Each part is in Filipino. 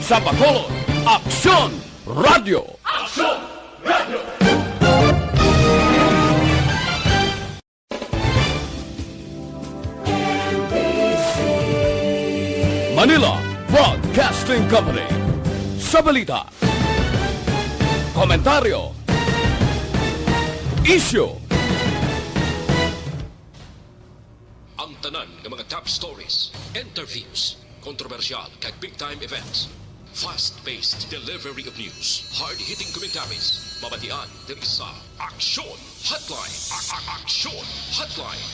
Sa Bacolod, Aksyon Radio! Aksyon Radio! Manila Broadcasting Company. Sa balita, komentaryo, issue, ang tanan ng mga top stories, interviews, kontrobersyal kag big-time events, fast-paced delivery of news, hard-hitting commentaries, mabatian ng isa, Aksyon Hotline! Aksyon Hotline!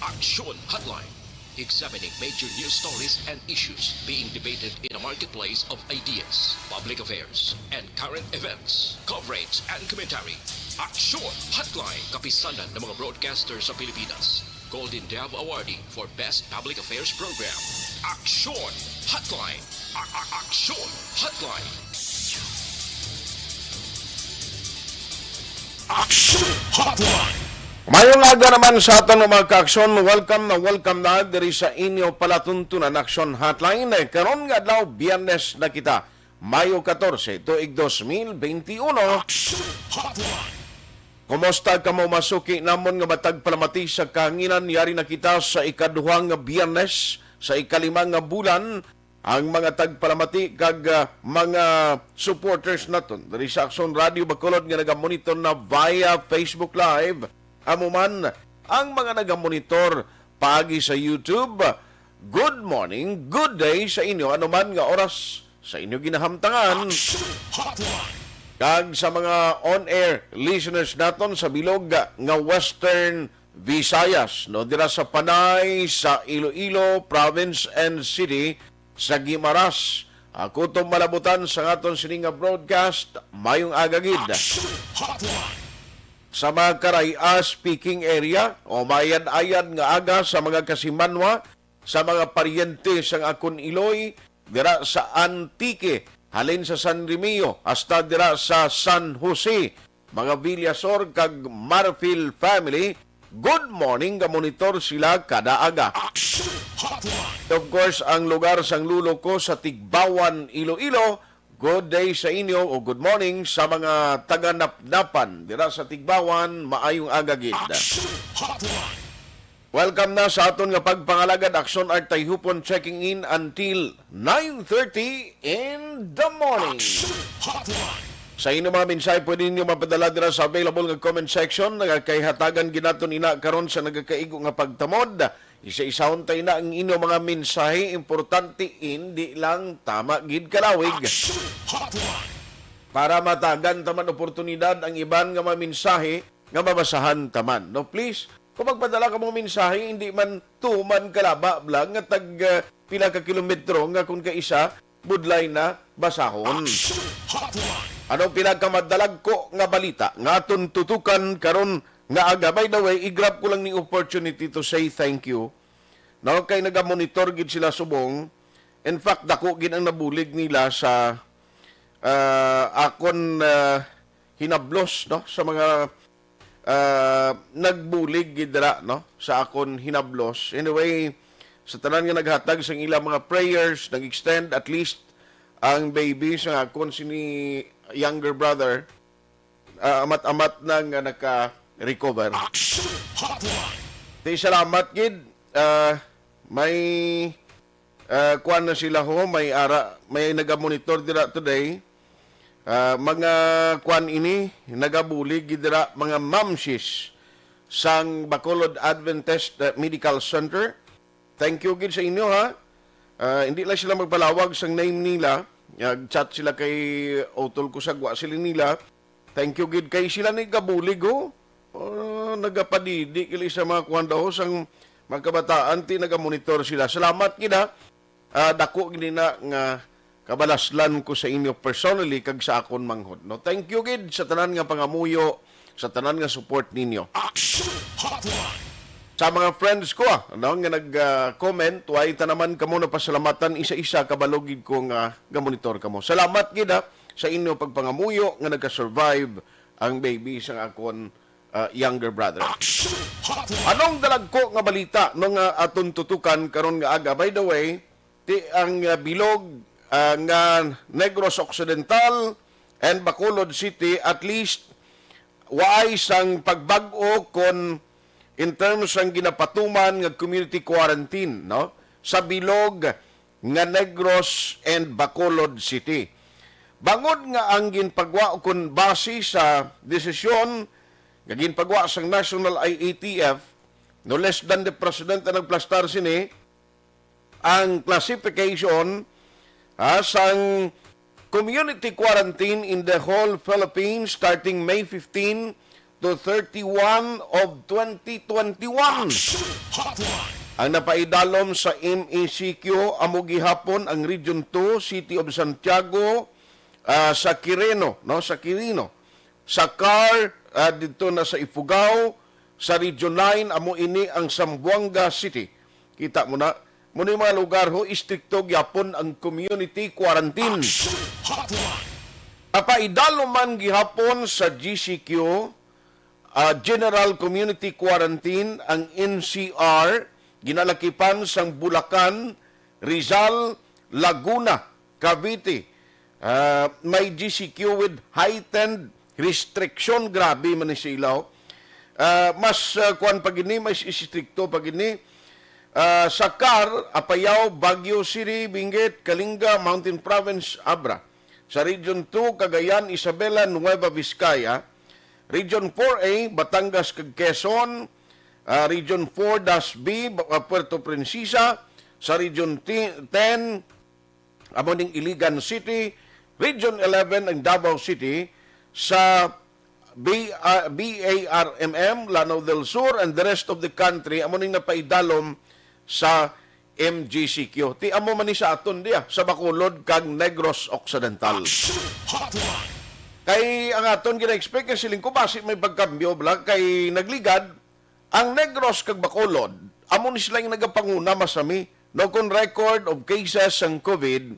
Aksyon Hotline! Examining major news stories and issues being debated in a marketplace of ideas, public affairs, and current events. Coverage and commentary. Aksyon Hotline. Kapisanan ng mga broadcasters sa Pilipinas. Golden Dove Awardee for Best Public Affairs Program. Aksyon Hotline. Aksyon Hotline. Aksyon Hotline. Mayong aga naman sa aton mga ka-aksyon, welcome na diri sa inyo palatuntunan Aksyon Hotline. Karon nga adlaw Biyernes na kita, Mayo 14, tuig 2021. Aksyon Hotline. Kumusta ka mo masuki namon nga matag palamati sa kahanginan? Yari na kita sa ikaduhang nga Biyernes sa ikalimang nga bulan. Ang mga tagpalamati kag mga supporters naton diri sa Aksyon Radio Bacolod nga nagamonitor na via Facebook Live. Amo man ang mga nagamonitor pagi sa YouTube. Good morning, good day sa inyo. Ano man nga oras sa inyo ginahamtangan. Kag sa mga on-air listeners naton sa bilog nga Western Visayas, no, dira sa Panay, sa Iloilo Province and City, sa Guimaras. Ako itong malabutan sa aton sininga broadcast, mayong agagid. Sa mga Karaya speaking area o mayan-ayan nga aga sa mga Kasimanwa, sa mga paryente sang Akon Iloy, dira sa Antique, halin sa San Remio, hasta dira sa San Jose, mga Villasor kag Marfil family, good morning, ga-monitor sila kada aga. Of course, ang lugar sang lulo ko sa Tigbawan, Iloilo, good day sa inyo o good morning sa mga taga-napnapan dira sa Tigbawan, maayong agagid. Welcome na sa aton nga pagpangalagad Aksyon Art Tayhupon, checking in until 9:30 in the morning. Sa inyo mga mensahe, pwede ninyo mapadala dira sa available nga comment section. Nagakayhatagan ginaton ina karon sa nagakaigo nga pagtamod. Isa-isahon tayo na ang inyo mga mensahe. Importante, hindi lang tama gid kalawig. Para matagan taman oportunidad ang iban nga mga mensahe nga mabasahan taman. No, please, kung magpadala ka mga mensahe, hindi man tuman kalaba lang nga tag pila ka kilometro nga kung kaisa, budlay na basahon. Anong pinagkamadalag ko nga balita nga aton tutukan karon nga aga? By the way, i-grab ko lang ni opportunity to say thank you. No, kay nagamonitor gid sila subong. In fact, dako gid ang nabulig nila sa akon hinablos, no, sa mga nagbulig gid dira, no, sa akon hinablos. Anyway, sa tanan nga naghatag sa ilang mga prayers, nag-extend at least ang baby sa akon sini younger brother, amat-amat na nga naka-recover. Di salamat gid, may kuan na sila ho, may naga-monitor dira today. Mga kuan ini nagabulig gid dira mga mamsis sang Bacolod Adventist Medical Center. Thank you gid sa inyo, ha. Hindi lang sila magpalawag sang name nila. Nag-chat sila kay Otol Kusagwa sila nila. Thank you gid kay sila ni gabulig ho. Nagapadidi kili sa mga kuan daw sang mga kabataan ti nagamonitor sila. Salamat gid, ha. Dako gid na nga kabalaslan ko sa inyo personally kag sa akon manghod. No, thank you gid sa tanan nga pangamuyo, sa tanan nga support ninyo. Sa mga friends ko, ano, nga nag-comment, way ta naman kamo na pasalamatan isa-isa kabalogid ko nga gamonitor kamo. Salamat gid, ha, sa inyo pagpangamuyo nga nagka-survive ang baby sa akon younger brother. Anong dalag ko nga balita nung aton tutukan karon nga aga? By the way, ti ang bilog nga Negros Occidental and Bacolod City at least waay sang pagbag-o kon in terms ang ginapatuman nga community quarantine, no, sa bilog nga Negros and Bacolod City. Bangod nga ang ginpagwa kon base sa desisyon nga ginpagwa sang National IATF, no less than the President na nagplastar sini ang classification sang community quarantine in the whole Philippines starting May 15 to 31 of 2021. Ang napaidalom sa MECQ amo gihapon ang Region 2, City of Santiago, sa Quirino, no, sa Quirino. Sa CAR dito na sa Ifugao, sa Region 9 amo ini ang Zamboanga City. Kita mo na, muna yung mga lugar ho, istrikto gyapon ang community quarantine. Napaidalom man gihapon sa GCQ, General Community Quarantine, ang NCR, ginalakipan sang Bulacan, Rizal, Laguna, Cavite. May GCQ with heightened restriction, grabe man ni silaw. Mas kuan pagini, mas istrikto pagini. Sa CAR, Apayao, Baguio City, Benguet, Kalinga, Mountain Province, Abra. Sa Region 2, Cagayan, Isabela, Nueva Vizcaya. Region 4A, Batangas, Quezon. Region 4, DASB, Puerto Princesa. Sa Region 10, Amoning Iligan City. Region 11, ang Davao City. Sa BARMM, Lanao del Sur, and the rest of the country, amoning napaidalom sa MGCQ. Ti amo man ni sa aton diya, sa Bacolod kag Negros Occidental. Kay ang aton gina-expect siling ko basi may pagkambyo bla kay nagligad ang Negros kag Bacolod amo ni sila yung nagapanguna masami no kon record of cases ang COVID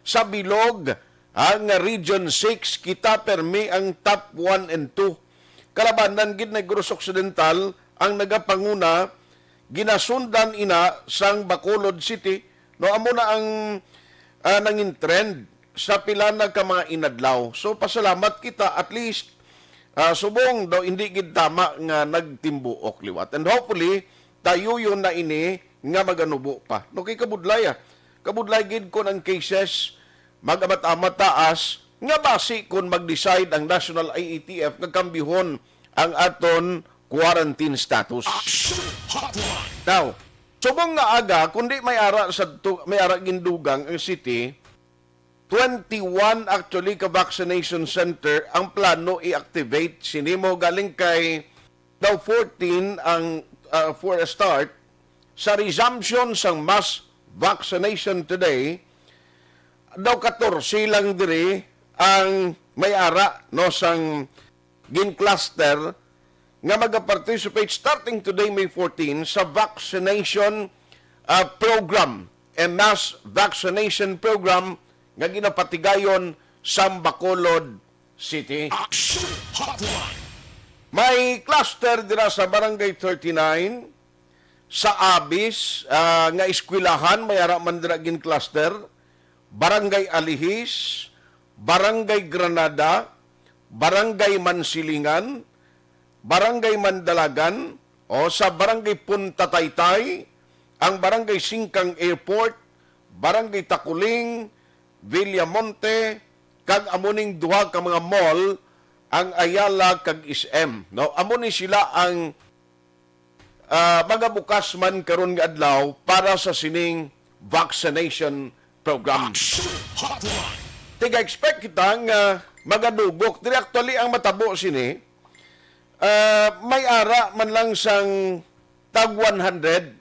sa bilog ang Region 6 kita permi ang top 1 and 2. Kalabanan gid Negros Occidental ang nagapanguna ginasundan ina sang Bacolod City no amo na ang nangin trend sa pila na ka mga inadlaw. So pasalamat kita at least subong daw hindi gid tama nga nagtimbuok liwat. And hopefully tayo yun na ini nga maganubo pa. No kay kabudlay kabudlay gid kon ang cases magamat-amat taas nga basi kon mag-decide ang National IATF nga kambihon ang aton quarantine status. Now, subong nga aga kundi may ara gindugang ang city 21 actually ka vaccination center ang plano i-activate sinimo galing kay daw 14 ang for a start sa resumption sang mass vaccination today daw 14 lang diri ang may ara no sang gin cluster nga mag-participate starting today May 14 sa vaccination program mass vaccination program nga ginapatigayon sa Bacolod City. May cluster dira sa Barangay 39 sa Abis nga eskwelahan may ara man dira gin cluster, Barangay Alihis, Barangay Granada, Barangay Mansilingan, Barangay Mandalagan o sa Barangay Punta Taytay, ang Barangay Singkang Airport, Barangay Takuling, Villamonte, kag amuning duha ka mga mall ang Ayala kag SM. No, amo ni sila ang mga bukas man karon nga adlaw para sa sining vaccination program. Tiga expect kita nga magadubok. Diri actually ang matabo sini may ara man lang sang tag 100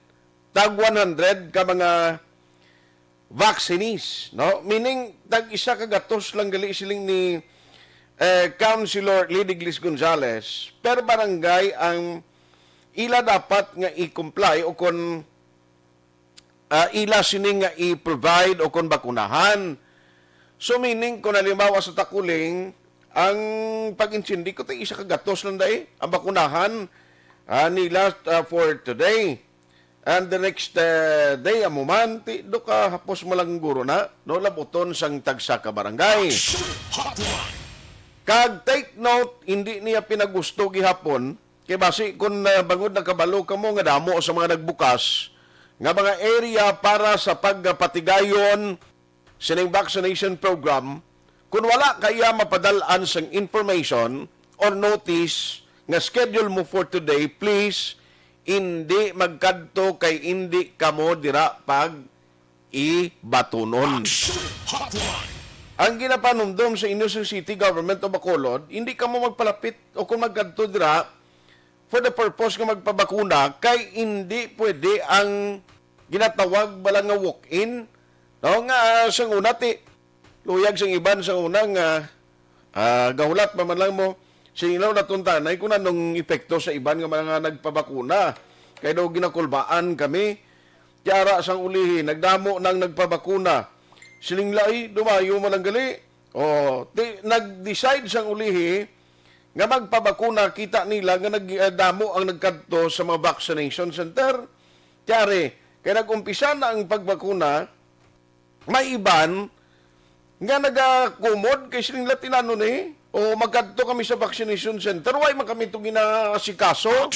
ka mga vaccinees, no? Meaning, tag-isa kagatos lang gali siling ni Councilor Lidiglis Gonzales per barangay ang ila dapat nga i-comply o kung ila sining nga i-provide o kung bakunahan. So, meaning, kung halimbawa sa Takuling, ang pag-insindi ko, isa kagatos lang dahi, ang bakunahan nila for today. And the next day, amuman, ti do ka hapos mo lang guro na, no, labuton sang tagsa ka barangay. Kag take note, hindi niya pinagusto gihapon, kay basi kung bangod na kabalo ka mo nga damo sa mga nagbukas, nga mga area para sa pagpatigayon sining vaccination program, kung wala kaya mapadalaan sang information or notice nga schedule mo for today, please, hindi magkadto kay hindi kamo dira pag ibatunon. Ang ginapanumdum sa inyo sa City Government of Bacolod, hindi kamo magpalapit o kung magkadto dira for the purpose nga magpabakuna kay hindi pwede ang ginatawag bala nga walk-in. No, nga sang una ti luyag sang iban sang unang gahulat pa man lang mo sinilaw na tuntanay kung anong epekto sa iban nga mga nagpabakuna. Kaya daw ginakulbaan kami, tiara sang ulihi, nagdamo nang nagpabakuna. Silinglay, dumayo man ang gali. Nag-decide sang ulihi nga magpabakuna, kita nila nga nagdamo ang nagkadto sa mga vaccination center. Tiyari, kaya nag-umpisa na ang pagbakuna, may iban nga nagakumod kay silinglay tinano ni o magkadto kami sa vaccination center, why man kami ito ginasikaso?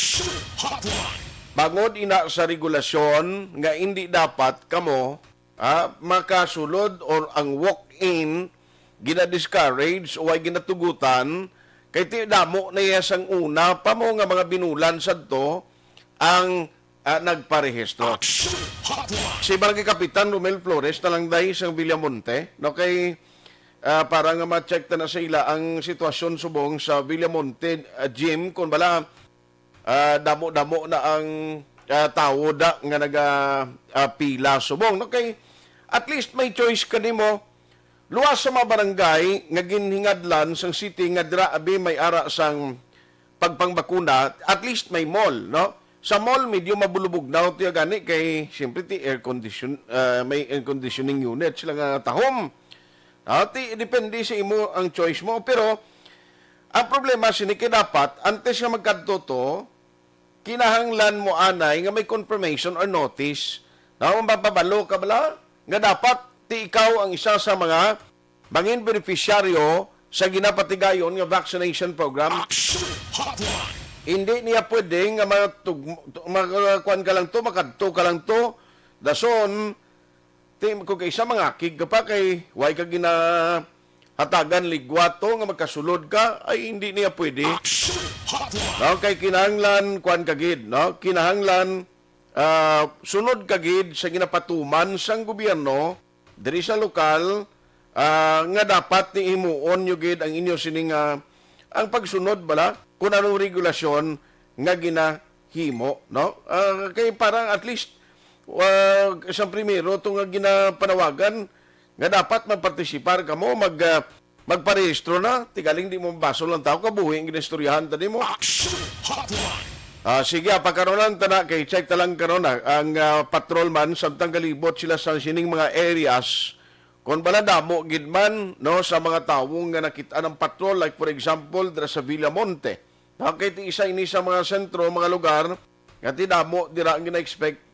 Bangod ina sa regulasyon nga hindi dapat kamo makasulod or ang walk-in gina-discourage o ay ginatugutan kay ti damo na yasang una pa mo nga mga binulan sadto ang nagparehistro. Si Barangay Kapitan Romel Flores na lang dahil sa Villamonte, no, kay para nga ma-check na sa ila ang sitwasyon subong sa Villamonte gym kung bala damo-damo na ang tao da nga pila subong. No, kay at least may choice ka nimo. Luwas sa mga barangay nga ginhingadlan sang city nga dira abi may ara sang pagpangbakuna, at least may mall, no? Sa mall medyo mabulubog na tiya gani kay siyempre ti may air conditioning unit sila nga tahom. Depende sa imo ang choice mo. Pero, ang problema, siniki dapat, antes nga magkadto to, kinahanglan mo anay nga may confirmation or notice. Mapapabalo ka bala? Nga dapat, ti ikaw ang isa sa mga bangin beneficiaryo sa ginapatigayon nga vaccination program. Hindi niya pwede nga magkuhan ka lang to, makadto ka lang to, dason, kung kay isa mga kig ka pa kay way ka ginahatagan ligwato nga magkasulod ka, ay hindi niya pwede. No, kay kinahanglan kuan kagid, no? Kinahanglan sunod kagid sa ginapatuman sang gobyerno diri sa lokal nga dapat ni himuon yo gid ang inyo sining ang pagsunod bala kung anong regulasyon nga ginahimo, no? Kay parang at least isang primero itong ginapanawagan nga dapat magpartisipar ka mo, magparehistro na, tigaling di mo baso lang tao, kabuhi ang ginistoryahan tani mo. Sige, pagkaroon na, kay check talang karoon na, ang patrolman, samtang galibot sila sa sining mga areas, kung bala damo, gidman, no, sa mga tawong nga nakita ng patrol, like for example, dira sa Villamonte. Kaya isa ini sa mga sentro, mga lugar, nga damo, dira ang gina-expect,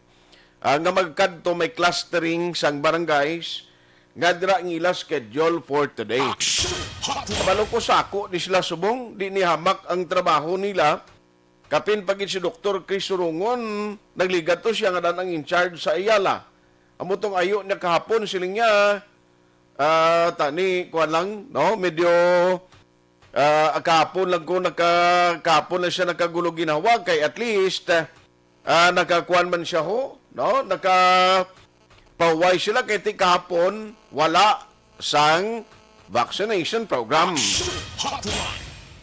nga magkadto may clustering sang barangays nga dira ang ila schedule for today. Kabalo ko sako di sila subong, di ni hamak ang trabaho nila. Kapin pagit si Dr. Chris Surungon, nagligat to siya nga dan ang in charge sa Ayala. Amutong ayo niya kahapon siling niya tani kuan lang, no, medyo kahapon lang ko kahapon lang siya nakagulo ginawa kay at least nakakuan man siya ho, no? Nakapaway sila kay ti kahapon wala sang vaccination program.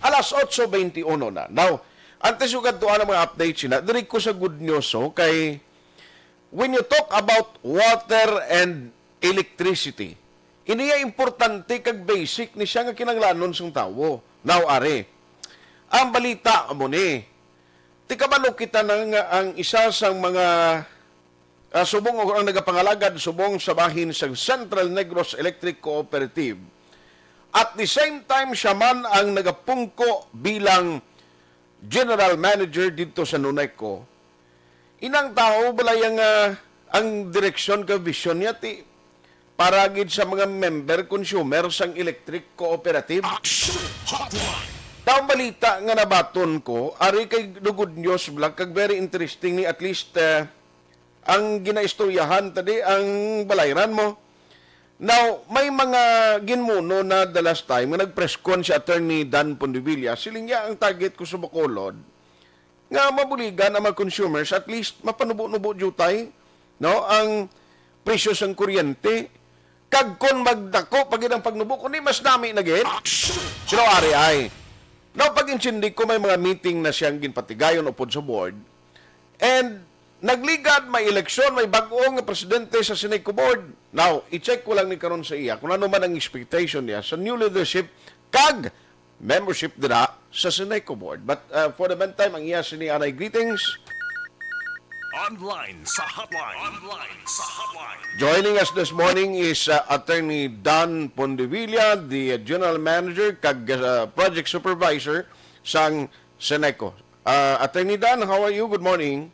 Alas 8:21 na. Now, antes yung kantuan ng mga updates sila, diri ko sa good news kay when you talk about water and electricity, iniya importante kag basic ni siya nga kinanglanon sang tawo. Now, are, ang balita mo ni, ti kabalo kita nang ang isa sa mga subong o ang nagapangalagad subong sa bahin sa Central Negros Electric Cooperative. At the same time, siya man ang nagapungko bilang General Manager dito sa Nuneco. inang tao balay ang direksyon ka vision niya ti para gid sa mga member consumer sang electric cooperative. Daw balita nga nabaton ko, ari kay The Good News Vlog, kag very interesting ni at least ang ginaistoryahan tadi ang balayran mo. Now, may mga ginmuno na the last time nga nag-press con si Attorney Dan Pondevilla, siling niya ang target ko sa Bacolod nga mabuligan ang mga consumers, at least mapanubo-nubo jutay, no, ang presyo sang kuryente. Kag kon magdako pag ang pagnubo kundi mas dami na gid. Sino ari ay. Now pag insindi ko may mga meeting na siyang ginpatigayon upod sa board. And nagligad may eleksyon, may bag-o nga presidente sa Sineco board. Now, i-check ko lang ni karon sa iya kung ano man ang expectation niya sa new leadership kag membership dira sa Sineco board. But for the meantime, ang iya sini anay greetings. Online sa hotline. Joining us this morning is Attorney Dan Pondevilla, the General Manager kag Project Supervisor sang Sineco. Attorney Dan, how are you? Good morning.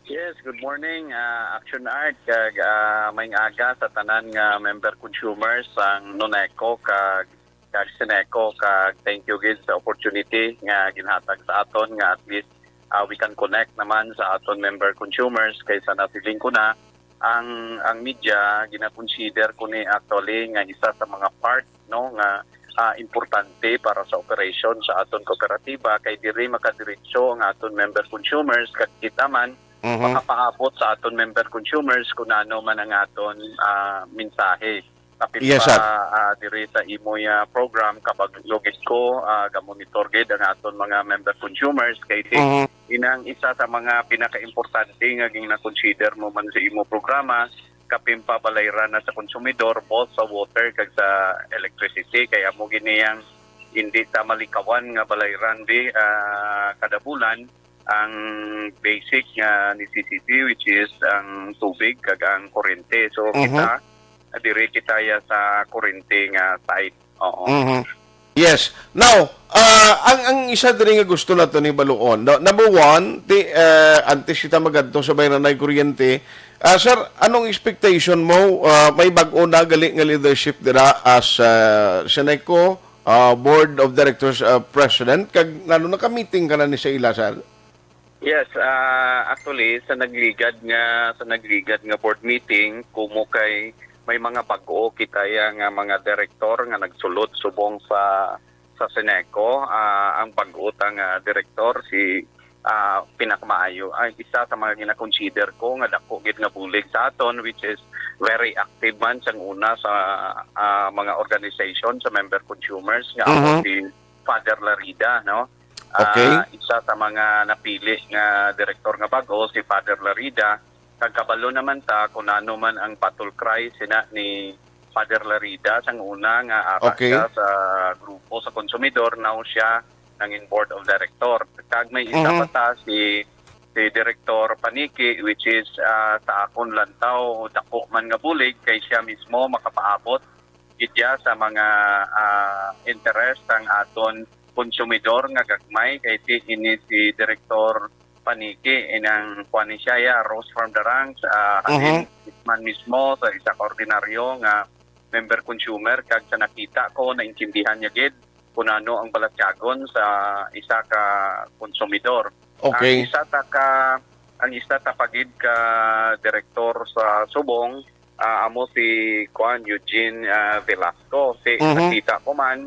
Yes, good morning. Action Art, kag may aga sa tanan nga member consumers ang Noneco kag Sineco, kag thank you gid sa opportunity nga ginhatag sa aton nga at least we can connect naman sa aton member consumers kaysa napiling ko na ang media gina-consider ko ni actually nga isa sa mga part no nga importante para sa operation sa aton kooperatiba kay diri makadiretso ang aton member consumers kag kita man makapaabot sa aton member consumers kung ano man ang aton mensahe. Kapit Yes, diri sa imoy program kapag logit ko ga-monitor gid ang aton mga member consumers kay inang isa sa mga pinaka-importante nga gina-consider mo man sa imo programa kapin pabalayran na sa konsumidor both sa water kag sa electricity kaya mo giniyang hindi ta malikawan nga balayran di kada bulan ang basic nga necessity which is ang tubig kag ang kuryente. So kita dire kita ya sa kuryente nga side. Oo. Yes. Now, ang isa diri nga gusto nato ni baluon. Number one, antes kita magadto sa bayranay kuryente. Sir, anong expectation mo? May bag-o na gali nga leadership dira as Sineco Board of Directors President. Kag lalo naka-meeting ka na ni sa ila, sir? Yes, actually sa nagligad nga board meeting kumo kay may mga bag-o kita nga mga direktor nga nagsulod subong sa Sineco. Ang bag-o tang direktor si pinakamaayo ay isa sa mga gina-consider ko nga dako gid nga bulig sa aton which is very active man sang una sa mga organization sa member consumers nga si Father Larida, no? Okay. Isa sa mga napili nga direktor nga bag-o si Father Larida. Kagkabalo naman ta kung ano man ang battle cry sina ni Father Larida sang una nga ara siya sa grupo sa konsumidor now siya nanging board of director. Kag may isa pa ta si Director Paniki which is sa akon lantaw dako man nga bulig kay siya mismo makapaabot gidya sa mga interest ang aton konsumidor nga gagmay kay ini si Director Paniki inang kuani siya Rose Farm Darang man mismo sa isa ka ordinaryo nga member consumer kag sa nakita ko naintindihan niya gid kung ano ang balatyagon sa isa ka konsumidor. Okay. Ang isa ta pagid ka direktor sa Subong amo si Juan Eugene Velasco. Nakita ko man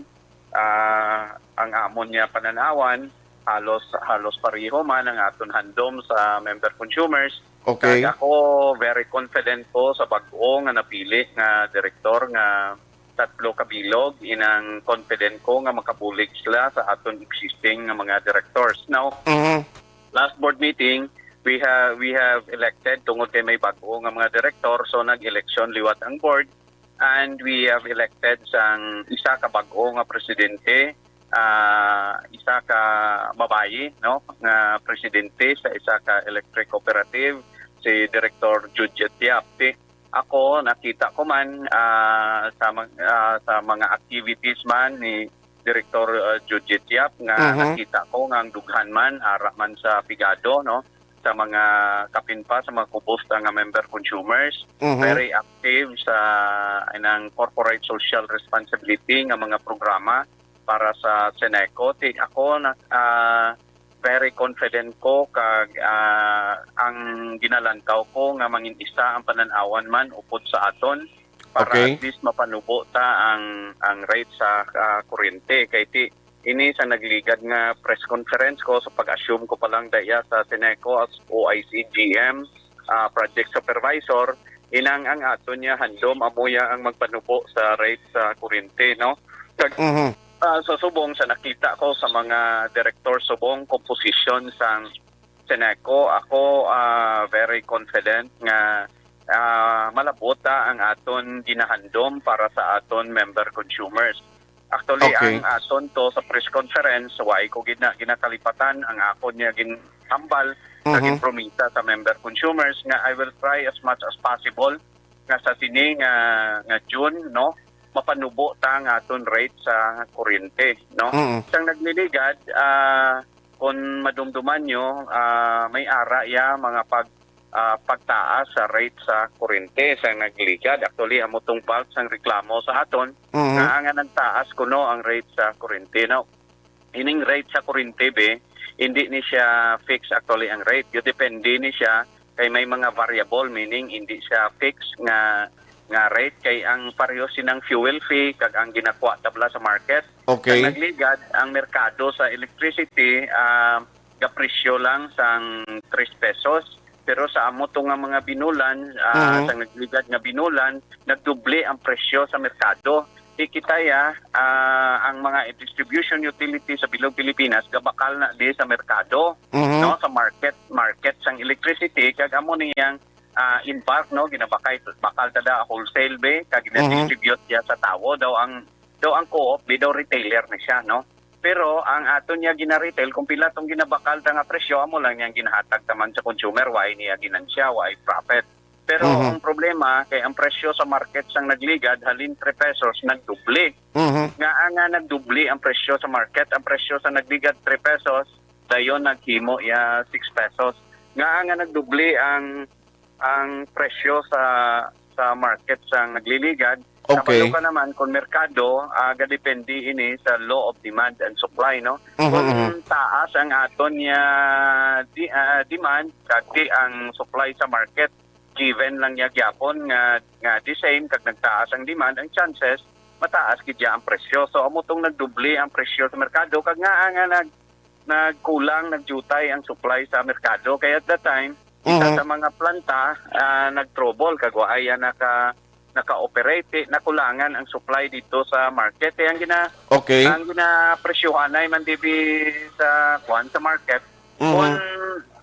ang amon niya pananawan halos pareho man ang aton handom sa member consumers. Okay. Kaya ako very confident ko sa bag-o nga napili nga direktor nga tatlo kabilog inang confident ko nga makabulig sila sa aton existing nga mga directors. Now, last board meeting we have elected tungod kay may bag-o nga mga direktor so nag-election liwat ang board and we have elected sang isa ka bag-o nga presidente. Isa ka babayi no nga presidente sa isa ka electric cooperative si Director Judith Tiapte. Ako nakita ko man sa mga activities man ni Director Judith Tiap nga nakita ko nga ang dughan man ara man sa Pigado no sa mga kapinpa, sa mga kuposta nga member consumers. Mhm. Very active sa inang corporate social responsibility nga mga programa para sa Seneco. Ako na very confident ko kag ang ginalantaw ko nga mangin isa ang pananawan man upod sa aton para Okay. at least mapanubo ta ang rate sa kuryente kay ini sa nagligad nga press conference ko sa pag-assume ko pa lang daya sa Seneco as OIC GM project supervisor inang ang aton niya handom amoya ang magpanubo sa rate sa kuryente no kag Mhm. sa subong sa nakita ko sa mga director subong composition sa Seneco ako very confident nga malabota ang aton ginahandom para sa aton member consumers. Actually, Okay. ang aton to sa press conference, why ko ginakalipatan, ang ako niya ginhambal, naging promisa sa member consumers nga I will try as much as possible nga sa sini nga June, no, mapanubo ta ang aton rate sa kuryente, no. Mhm. Sang nagliligad, kung madumduman nyo, may ara ya mga pagtaas sa rate sa kuryente sa nagligad. Actually, amo tong bulk sang reklamo sa aton nga nga nagtaas kuno ang rate sa kuryente. Now, ining rate sa kuryente be, hindi ni siya fix actually ang rate. Yo depende ni siya kay may mga variable meaning hindi siya fix nga rate kay ang pareho sinang fuel fee kag ang ginakuha tabla sa market. Okay. Ang nagligad ang merkado sa electricity gapresyo lang sang 3 pesos. Pero sa amo to nga mga binulan, sa nagligad nga binulan, nagdoble ang presyo sa merkado. Ikitaya, ang mga distribution utility sa Bilog Pilipinas, gabakal na di sa merkado, no, sa market sang electricity, kag amo niyang in bulk, no, ginabakal tada wholesale be, kag gina-distribute niya sa tawo, daw ang co-op, daw retailer na siya, no. Pero ang ato niya gina-retail, kung pila tong ginabakal ta nga presyo, amo lang niyang ginahatag taman sa consumer, why niya ginansya, why profit. Pero ang problema, kay ang presyo sa market sang nagligad, halin 3 pesos, nagdubli. Nga nagdubli ang presyo sa market, ang presyo sa nagligad 3 pesos, dayon naghimo ya 6 pesos. Nga nagdubli ang presyo sa market sang nagliligad. Okay. Kapag ka naman, kung merkado, gadepende ini sa law of demand and supply, no? Kung taas ang aton niya demand, kagdi ang supply sa market, given lang niya gyapon nga the same, kag nagtaas ang demand, ang chances, mataas kidya ang presyo. So, amo tong nagdubli ang presyo sa merkado, kag nga nagkulang, nagjutay ang supply sa merkado. Kaya at that time, isa sa mga planta, nag-trouble, kagwa ay naka-operate, nakulangan ang supply dito sa market. Kaya ang ginapresyuhan ay mandibi sa market.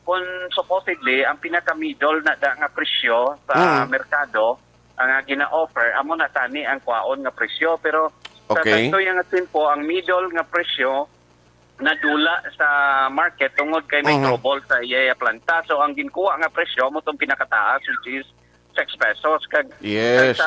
Kung supposedly, ang pinaka-middle na nga presyo sa merkado, ang gina-offer, amo na tani ang kwaon nga presyo. Pero sa tanto yung po, ang middle nga presyo, nadula sa market tungod kay may trouble sa iya planta. So, ang ginkuha nga presyo, mo itong pinakataas, which is 6 pesos. Yes.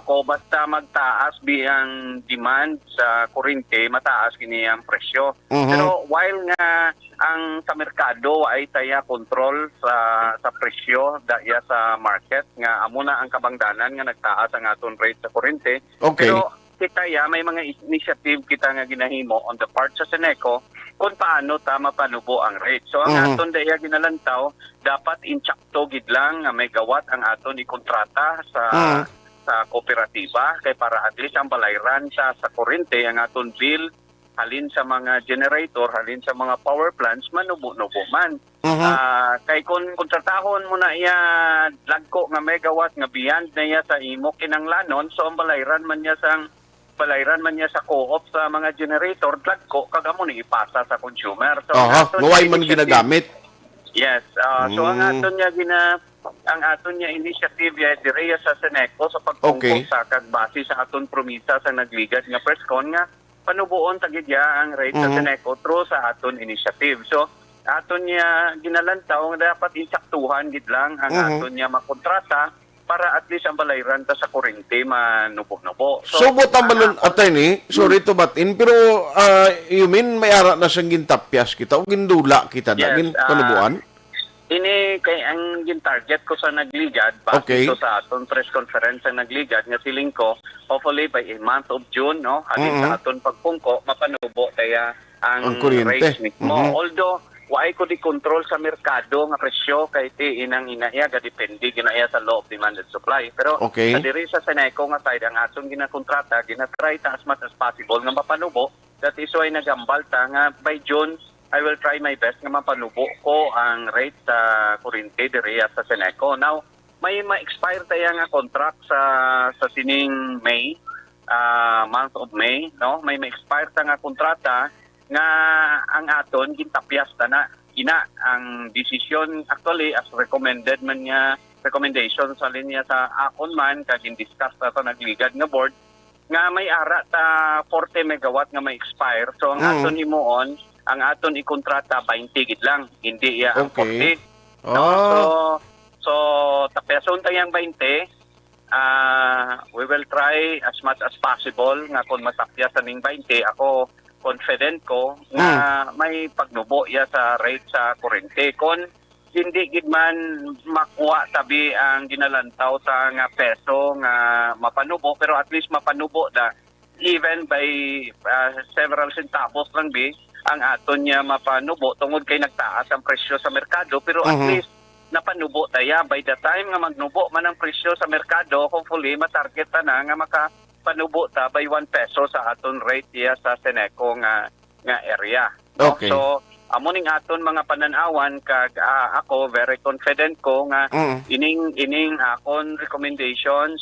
Ko, basta magtaas ang demand sa kuryente, mataas kini ang presyo. Pero while nga ang sa merkado ay taya control sa presyo daya sa market, nga amo na ang kabangdanan nga nagtaas ang aton rate sa kuryente. Okay. Pero kita may mga initiative kita nga ginahimo on the part sa Seneco kung paano ta mapanubo ang rate. So ang aton daya ginalantaw, dapat insakto gid lang nga may gawat ang aton ikontrata sa kooperatiba kay para at least ang balayran sa kuryente ang aton bill halin sa mga generator, halin sa mga power plants, manubo-nubo man. Kay kung kontratahon mo na iya lagko nga megawatt nga beyond na iya sa imo kinanglanon, so ang balayran man niya sa co-op sa mga generator, lagko kagamo ni ipasa sa consumer. So Ngaway man ginagamit. Yes. So ang aton niya initiative ya direya sa Seneco sa pagtungkol sa kagbase sa aton promisa sa nagligad nga presscon nga panubuon tagidya ang rate sa Seneco through sa aton initiative. So aton niya ginalantaw nga dapat insaktuhan gid lang ang aton niya makontrata para at least ang balayran ta sa kuryente manubo-nubo. So butang balon attorney, sorry to butt in, pero you mean may ara na siyang gintapyas kita o gindula kita na panubuan? Ini kay ang gin-target ko sa nagligad base ito sa aton press conference sa nagligad nga siling ko hopefully by a month of June no halin sa aton pagpungko mapanubo taya ang rates mismo. Although why ko di control sa merkado nga presyo kay ti inang inaya ga depende ginaya sa law of demand and supply. Pero sa diri sa Seneco nga side ang aton ginakontrata ginatry ta as much as possible nga mapanubo that is why nagambal ta nga by June I will try my best nga mapanubo ko ang rate sa kuryente diri sa Seneco. Now, may ma-expire tayo nga contract sa sining May, month of May, no? May ma-expire ta nga kontrata nga ang aton gintapyas ta na ina ang decision actually as recommended man nga recommendation sa linya sa akon man kag discuss ta nagligad nga board nga may ara ta 40 megawatt nga may expire. So ang aton himuon ang aton ikontrata 20 gid lang, hindi iya ang 40. No? So tapeson tayang 20. We will try as much as possible nga kung matapya sa ning 20, ako confident ko na may pagnubo ya sa rate sa kuryente. Kung hindi gid man makuha tabi ang ginalantaw sa nga peso nga mapanubo, pero at least mapanubo da even by several centavos lang ang aton niya mapanubo tungod kay nagtaas ang presyo sa merkado, pero at least napanubo taya by the time nga magnubo man ang presyo sa merkado, hopefully matarget ta na nga makapanubo ta by 1 peso sa aton rate ya sa Seneco nga area. No? So amoning aton mga pananawan kag ako very confident ko nga ining akon recommendations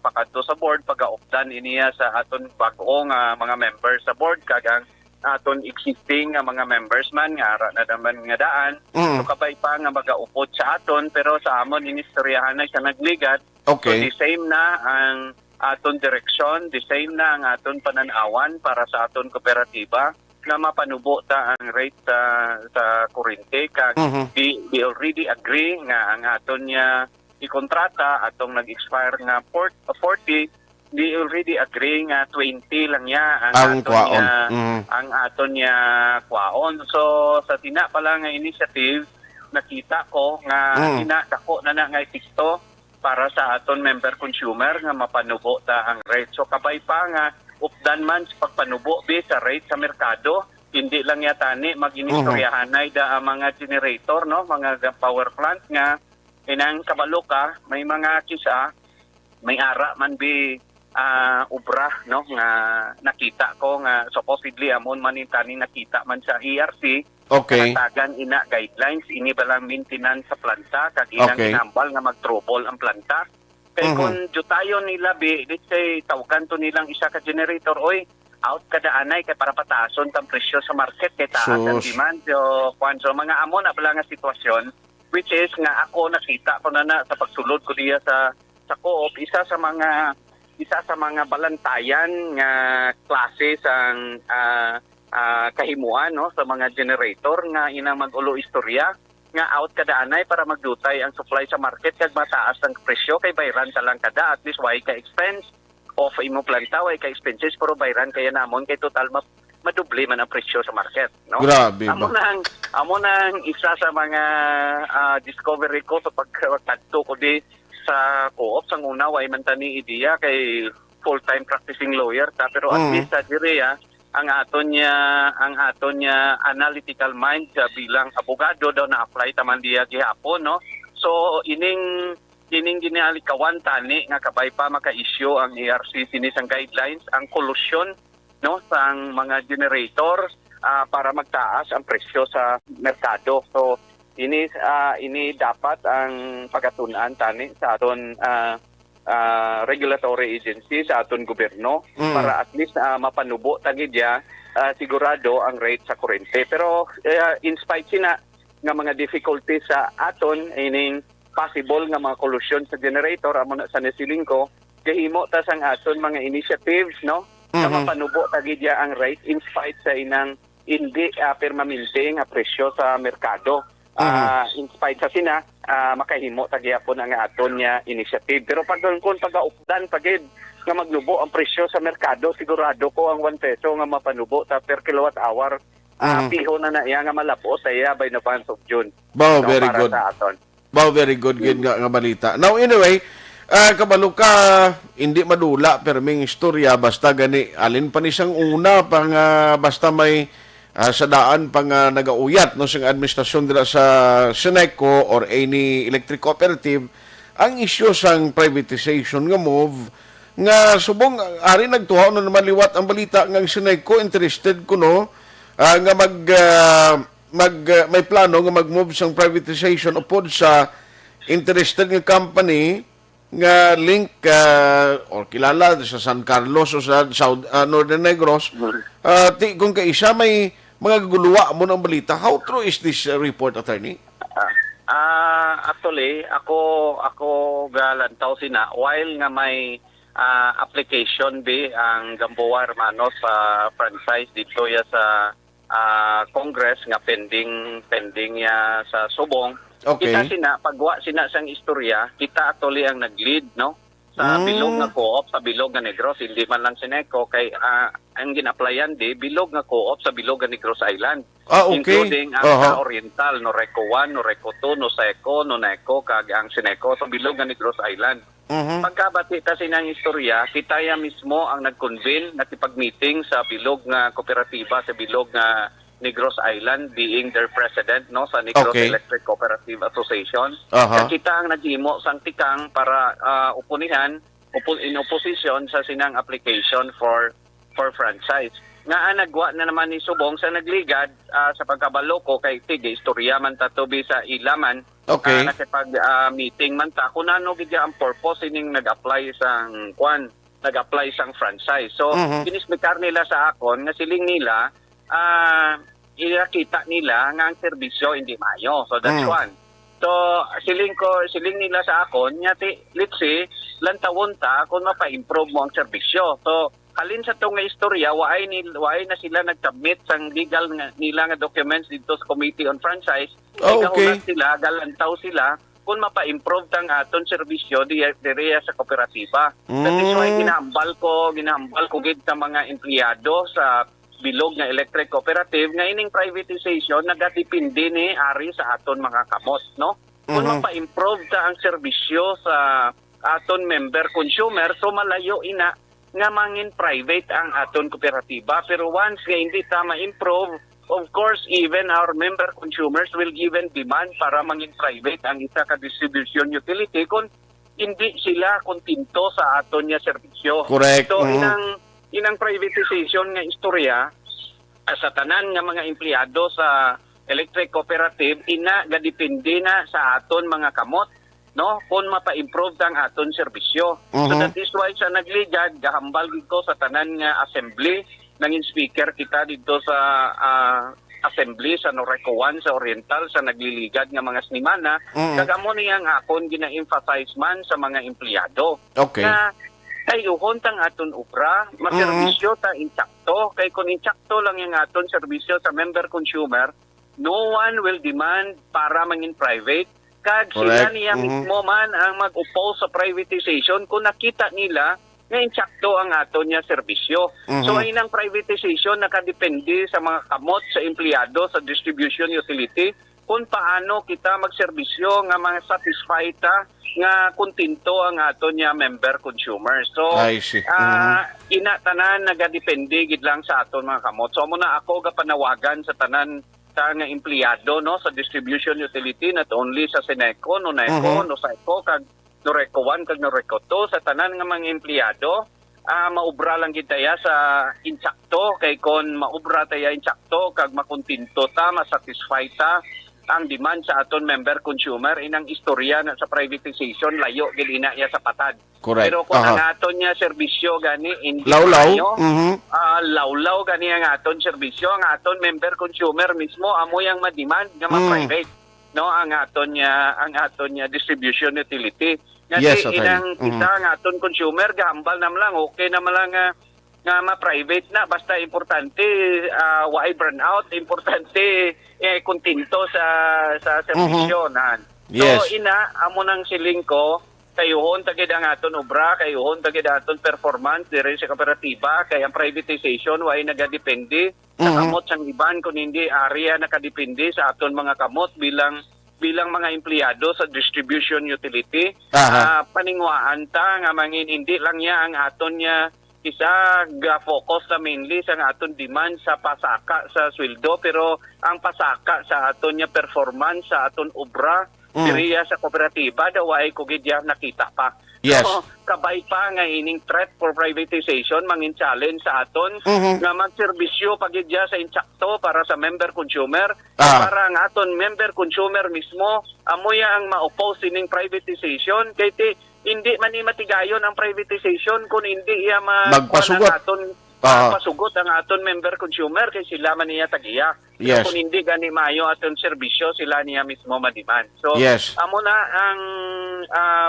pakadto sa board pagaupdan iniya sa aton bag-o nga mga members sa board kag ang aton existing nga mga members man nga ara na naman nga daan. So kabay pa nga magaupod sa aton pero sa amon inistoryahan na sa nagligad. So the same na ang aton direksyon, the same na ang aton pananawan para sa aton kooperatiba na mapanubo ta ang rate sa kuryente kag we already agree nga ang aton niya ikontrata atong nag-expire nga 40, we already agree nga 20 lang niya ang aton niya kwaon. So sa tina pala nga initiative nakita ko nga dako na nga epekto para sa aton member consumer nga mapanubo ta ang rate. So kabay pa nga updan man sa pagpanubo sa rate sa merkado, hindi lang yata ni mag-inistoryahanay ang mga generator, no, mga power plant nga inang kabalo ka, may mga kisa, may ara man ubra, no, nga nakita ko nga supposedly amon man intani nakita man sa ERC, natagan ina guidelines ini balang maintenance sa planta kag inang inambal nga mag-trouble ang planta. Kaya kung jutayon nila, let's say, tawagan to nilang isa ka generator, out kada anay kay para pataason tang presyo sa market kay taas ang demand. So mga amo na bala nga sitwasyon, which is nga ako nakita ko na sa pagsulod ko diya sa co-op, isa sa mga balantayan nga klase sang kahimuan, no, sa mga generator nga ina mag-ulo istorya nga out kada anay para magdutay ang supply sa market kag mataas ang presyo kay bayran ta lang kada at least why ka expense of imo planta why ka expenses pero bayran kaya namon kay total madoble man ang presyo sa market, no. Grabe amo nang isa sa mga discovery ko sa pagtagto ko di sa co-op sang una way man tani ideya kay full-time practicing lawyer ta pero at least sa diri ang aton niya analytical mind bilang abogado daw na apply taman diya gihapon, no. So ining ginalikawan tani nga kabay pa maka-issue ang ERC sinis ang guidelines ang kolusyon, no, sang mga generator para magtaas ang presyo sa merkado. So ini dapat ang pagatunan tani sa aton regulatory agency sa aton gobyerno para at least mapanubo tagidya sigurado ang rate sa kuryente. Pero in spite sina nga mga difficulties sa aton ining possible nga mga collusion sa generator amo na sa nasiling ko gahimo ta sang aton mga initiatives, no, na mapanubo tagidya ang rate in spite sa inang hindi permanente nga presyo sa merkado. In spite sa sina makahimo tagyapon ang aton niya initiative. Pero kung pag-updan pagid nga magnubo ang presyo sa merkado, sigurado ko ang 1 peso nga mapanubo ta per kilowatt hour piho na iya nga malapos iya by advance of June. Wow, No, very para good. sa aton. Wow, very good gid nga balita. Now anyway, kabalo ka hindi madula perming istorya basta gani alin pa ni siyang una pang basta may sa daan pang nagauyat no sing administrasyon dira sa Seneco or any electric cooperative ang isyu sang privatization nga move nga subong ari nagtuhaw na naman liwat ang balita nga ang Seneco interested kuno nga may plano nga mag-move sang privatization upod sa interested nga company nga link or kilala sa San Carlos o sa Northern Negros. Kung kaisa may mga guluwa mo ng balita, how true is this report, attorney? Actually, ako galantaw sina while nga may application ang Gamboa Hermanos sa franchise dito ya sa Congress nga pending ya sa Subong. Okay. Kita pagwa sang istorya, kita actually ang nag-lead no sa bilog nga co-op sa bilog nga Negros, hindi man lang Seneco kay ang gin-applyan bilog nga co-op sa bilog nga Negros Island. Okay. Including ang sa Oriental, no Reco 1, no Reco 2, no Seco, no Neco, kag ang Seneco sa bilog nga Negros Island. Pagkabati ta sinang istorya, kita ya mismo ang nag-convene nakipag-meeting sa bilog nga kooperatiba sa bilog nga Negros Island being their president no sa Negros Electric Cooperative Association. Kita ang naghimo sang tikang para upunihan in opposition sa sinang application for franchise. Nga nagwa na naman ni Subong sa nagligad sa pagkabalo ko kay tige istorya man tatubi sa ilaman. Nakipag meeting man ta kun ano gid ang purpose ining nag-apply sang nag-apply sang franchise. So kinismikar nila sa akon nga siling nila ilakita nila nga ang serbisyo hindi mayo. So that's one. So siling nila sa akon nya let's say lantawon ta kung mapa-improve mo ang serbisyo. So halin sa tong nga istorya waay na sila nag-submit sang legal nila nga documents dito sa Committee on Franchise. Sila galantaw sila kung mapa-improve tang aton serbisyo diya sa kooperatiba. That is why ginahambal ko gid sa mga empleyado sa bilog nga electric cooperative nga ining privatization nagadepende ni ari sa aton mga kamot no kung mapa-improve ta ang serbisyo sa aton member consumer so malayo ina nga mangin private ang aton kooperatiba pero once nga hindi ta ma-improve of course even our member consumers will given demand para mangin private ang isa ka distribution utility kung hindi sila kontento sa aton nga serbisyo. Correct. So inang privatization nga istorya sa tanan nga mga empleyado sa electric cooperative ina gadepende na sa aton mga kamot no kung mapa-improve ang aton serbisyo. So that is why sa nagligad gahambal dito sa tanan nga assembly nangin speaker kita dito sa assembly sa Noreco 1 sa Oriental sa nagliligad nga mga sinimana kagamo niya nga akon gina-emphasize man sa mga empleyado na ayuhon tang aton upra, maserbisyo ta insakto, kay kung insakto lang yung aton serbisyo sa member consumer, no one will demand para mangin private, kag sila niya mismo man ang mag-oppose sa privatization kung nakita nila nga insakto ang aton niya serbisyo. So inang privatization nakadepende sa mga kamot sa empleyado sa distribution utility kung paano kita magserbisyo nga mga satisfied ta nga kontento ang aton niya member consumer. So ina tanan nagadepende gid lang sa aton mga kamot. So muna ako gapanawagan sa tanan ta nga empleyado no sa distribution utility not only sa Seneco, no Neco, no Seco kag no Reco 1 kag no Reco 2 sa tanan nga mga empleyado maubra lang gid taya sa insakto kay kon maubra taya insakto kag makontento ta, masatisfy ta ang demand sa aton member consumer inang istorya na sa privatization layo gid ina ya sa patad. Correct. Pero kung ang aton niya serbisyo gani hindi lawlaw lawlaw gani ang aton serbisyo ang aton member consumer mismo amo yang ma-demand nga ma-private no ang aton niya distribution utility. Kasi inang kita ang aton consumer gahambal nam lang okay na lang nga ma-private na basta importante why burnout importante kontento sa serbisyo So ina amo nang siling ko kayuhon tagid ang aton obra, kayuhon tagid aton performance dire sa kooperatiba, kay ang privatization way nagadepende sa kamot sang iban kun hindi area nakadepende sa aton mga kamot bilang mga empleyado sa distribution utility. Paningwaan ta nga mangin hindi lang niya ang aton niya isa ga-focus na mainly sa aton demand sa pasaka sa sweldo, pero ang pasaka sa aton niya performance sa aton obra diriya sa kooperatiba daw ay kugidya nakita pa. Yes. So, kabay pa nga ining threat for privatization mangin challenge sa aton nga magserbisyo pagidya sa insakto para sa member consumer para ang aton member consumer mismo amoya ang ma-oppose ining privatization kay hindi man ni matigayon ang privatization kung hindi iya magpasugot ang aton member consumer kay sila man niya tagiya. Yes. Kung hindi gani mayo aton serbisyo sila niya mismo ma-demand. So amo na ang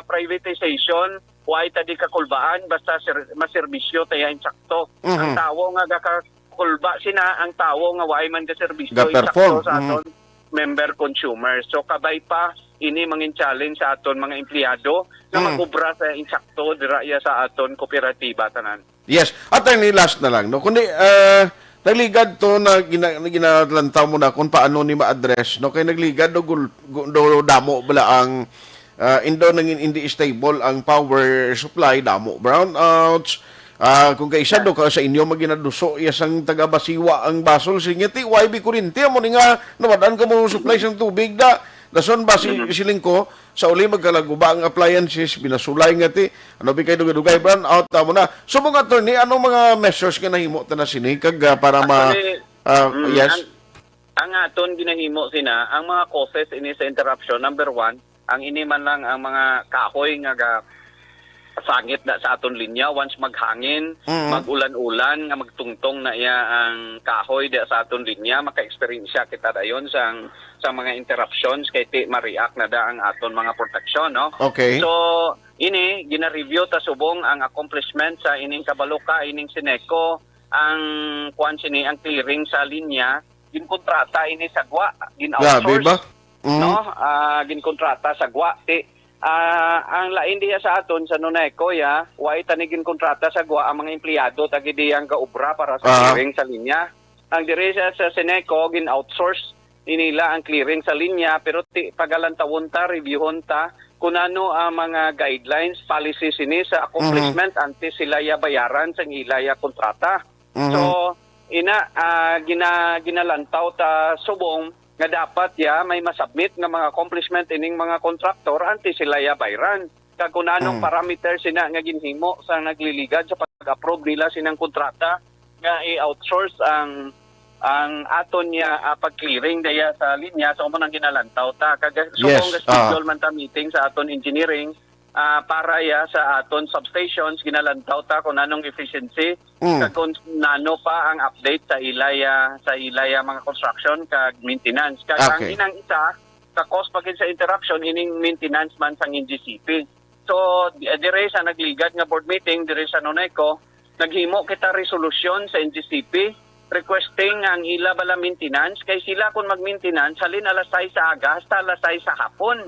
privatization way tadi kakulbaan basta maserbisyo taya insakto. Ang tawo nga gakakulba sina ang tawo nga way man ka serbisyo insakto sa aton member consumer. So kabay pa ini mangin challenge sa aton mga empleyado na magubra sa insakto dira sa aton kooperatiba tanan. Yes. At ni last na lang, no? Kundi, nagligad to na ginalantaw mo na kung paano ni ma-address, no? Kaya nagligad do damo bala ang indo nangin hindi stable ang power supply, damo brownouts, kung kaisa do ka sa inyo maginaduso isang taga-Basiwa ang basol singiti YB Kurinti mo ni nga nawadaan ka mo supply sang tubig dason ba siling ko sa uli magkalaguba ang appliances binasulay nga ti ano bi kay dugay brown out mo na so mga attorney ano mga measures nga nahimo ta na sini kag para yes ang aton ginahimo sina ang mga causes ini sa interruption number 1 ang ini man lang ang mga kahoy nga sangit na sa aton linya once maghangin magulan-ulan nga magtungtong na iya ang kahoy da sa aton linya maka-experience kita dayon sa mga interruptions kay ti ma-react na da ang aton mga protection no. Okay. So ini gina-review ta subong ang accomplishment sa ining kabaluka ining Sineco ang kuan sini ang clearing sa linya ginkontrata ini sa GWA gin-outsource no ginkontrata sa GWA ti ang lain diya sa aton sa Nuneco way tanigin kontrata sa GWA ang mga empleyado tagi diyang gaobra para sa clearing sa linya. Ang dire sa Sineco gin outsource inila ang clearing sa linya pero pagalantawon ta reviewon ta kung ano ang mga guidelines policies ini sa accomplishment antes sila ya bayaran sa ilaya kontrata. So ginalantaw ta subong nga dapat may masubmit nga mga accomplishment ining mga contractor antes sila ya bayran. Kag kung anong parameter sina nga ginhimo sa nagliligad sa pag-approve nila sinang kontrata nga i-outsource ang aton niya pag-clearing daya sa linya so man ang ginalantaw ta kag subong schedule man ta meeting sa aton engineering para sa aton substations ginalantaw ta kung anong efficiency kag kung nano pa ang update sa ilaya mga construction kag maintenance kag ang inang isa ka cost pagin sa interruption ining maintenance man sang NGCP. So dire sa nagligad nga board meeting dire sa Nuneco naghimo kita resolution sa NGCP requesting ang ila bala maintenance kay sila kung mag-maintenance halin alas 6 sa aga hasta alas 6 sa hapon.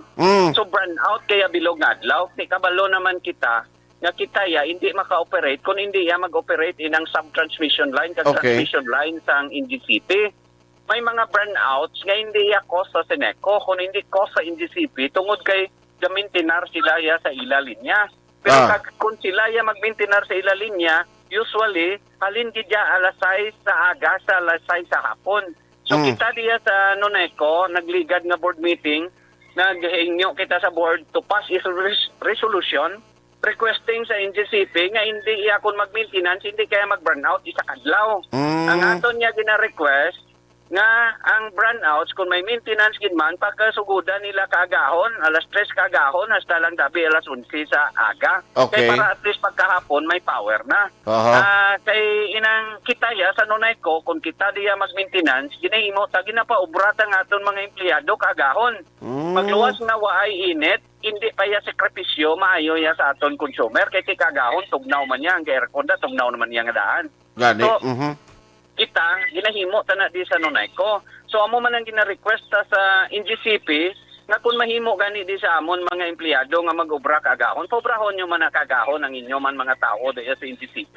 So burn out kaya bilog nga adlaw. Di kabalo naman kita nga kita hindi maka-operate kung hindi mag-operate inang sub-transmission line kag transmission line sang NGCP. May mga burnouts nga hindi cost sa Sineco kung hindi cost sa NGCP tungod kay ga-maintainer sila sa ila linya. Pero kung sila mag-maintainer sa ila linya usually, halin gidya alas 6 sa aga sa alas 6 sa hapon. So kita diya sa Nuneco, nagligad nga board meeting, naghingyo kita sa board to pass is resolution requesting sa NGCP nga hindi iya kung mag-maintenance, hindi kaya mag-burnout isa kadlaw. Ang aton niya gina-request nga ang burnouts kung may maintenance gid man pagkasugudan nila kaagahon alas 3 kaagahon hasta lang dabi alas 11 sa aga. Kay para at least pagkahapon may power na. Kay inang kita sa Nuneco kung kita diya mag-maintenance ginahimo ta ginapaubrata ng aton mga empleyado kaagahon. Magluwas na waay init hindi pa sakripisyo maayo sa aton consumer kay kagahon tugnaw man yan kay aircon tugnaw naman yang daan. So, kita ginahimo ta na di sa Nuneco. So amo man ang gina-request sa NGCP nga kung mahimo gani di sa amon mga empleyado nga mag-obra kagahon, pobrahon nyo man kagahon ang inyo man mga tao diya sa NCCP.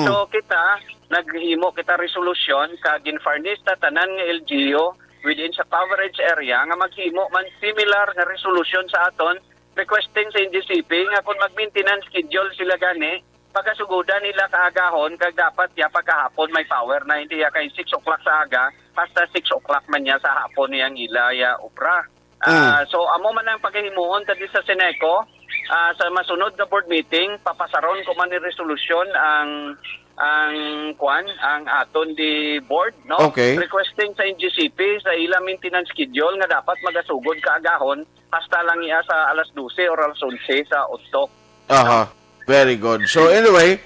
So kita naghimo kita resolusyon kag in-furnish ta tanan nga LGU within sa coverage area nga maghimo man similar nga resolusyon sa aton requesting sa NCCP nga kung mag-maintenance schedule sila gani pagkasugodan nila kaagahon kag dapat ya pagkahapon may power na hindi ya kay 6 o'clock sa aga hasta 6 o'clock man niya sa hapon niyang ila ya obra. So amo man ang paghimuon tadi sa Seneco sa masunod na board meeting papasaron ko man ni resolusyon ang aton di board no requesting sa NGCP sa ila maintenance schedule nga dapat magasugod kaagahon hasta lang iya sa alas 12 or alas 11 sa Udtok. Very good. So anyway,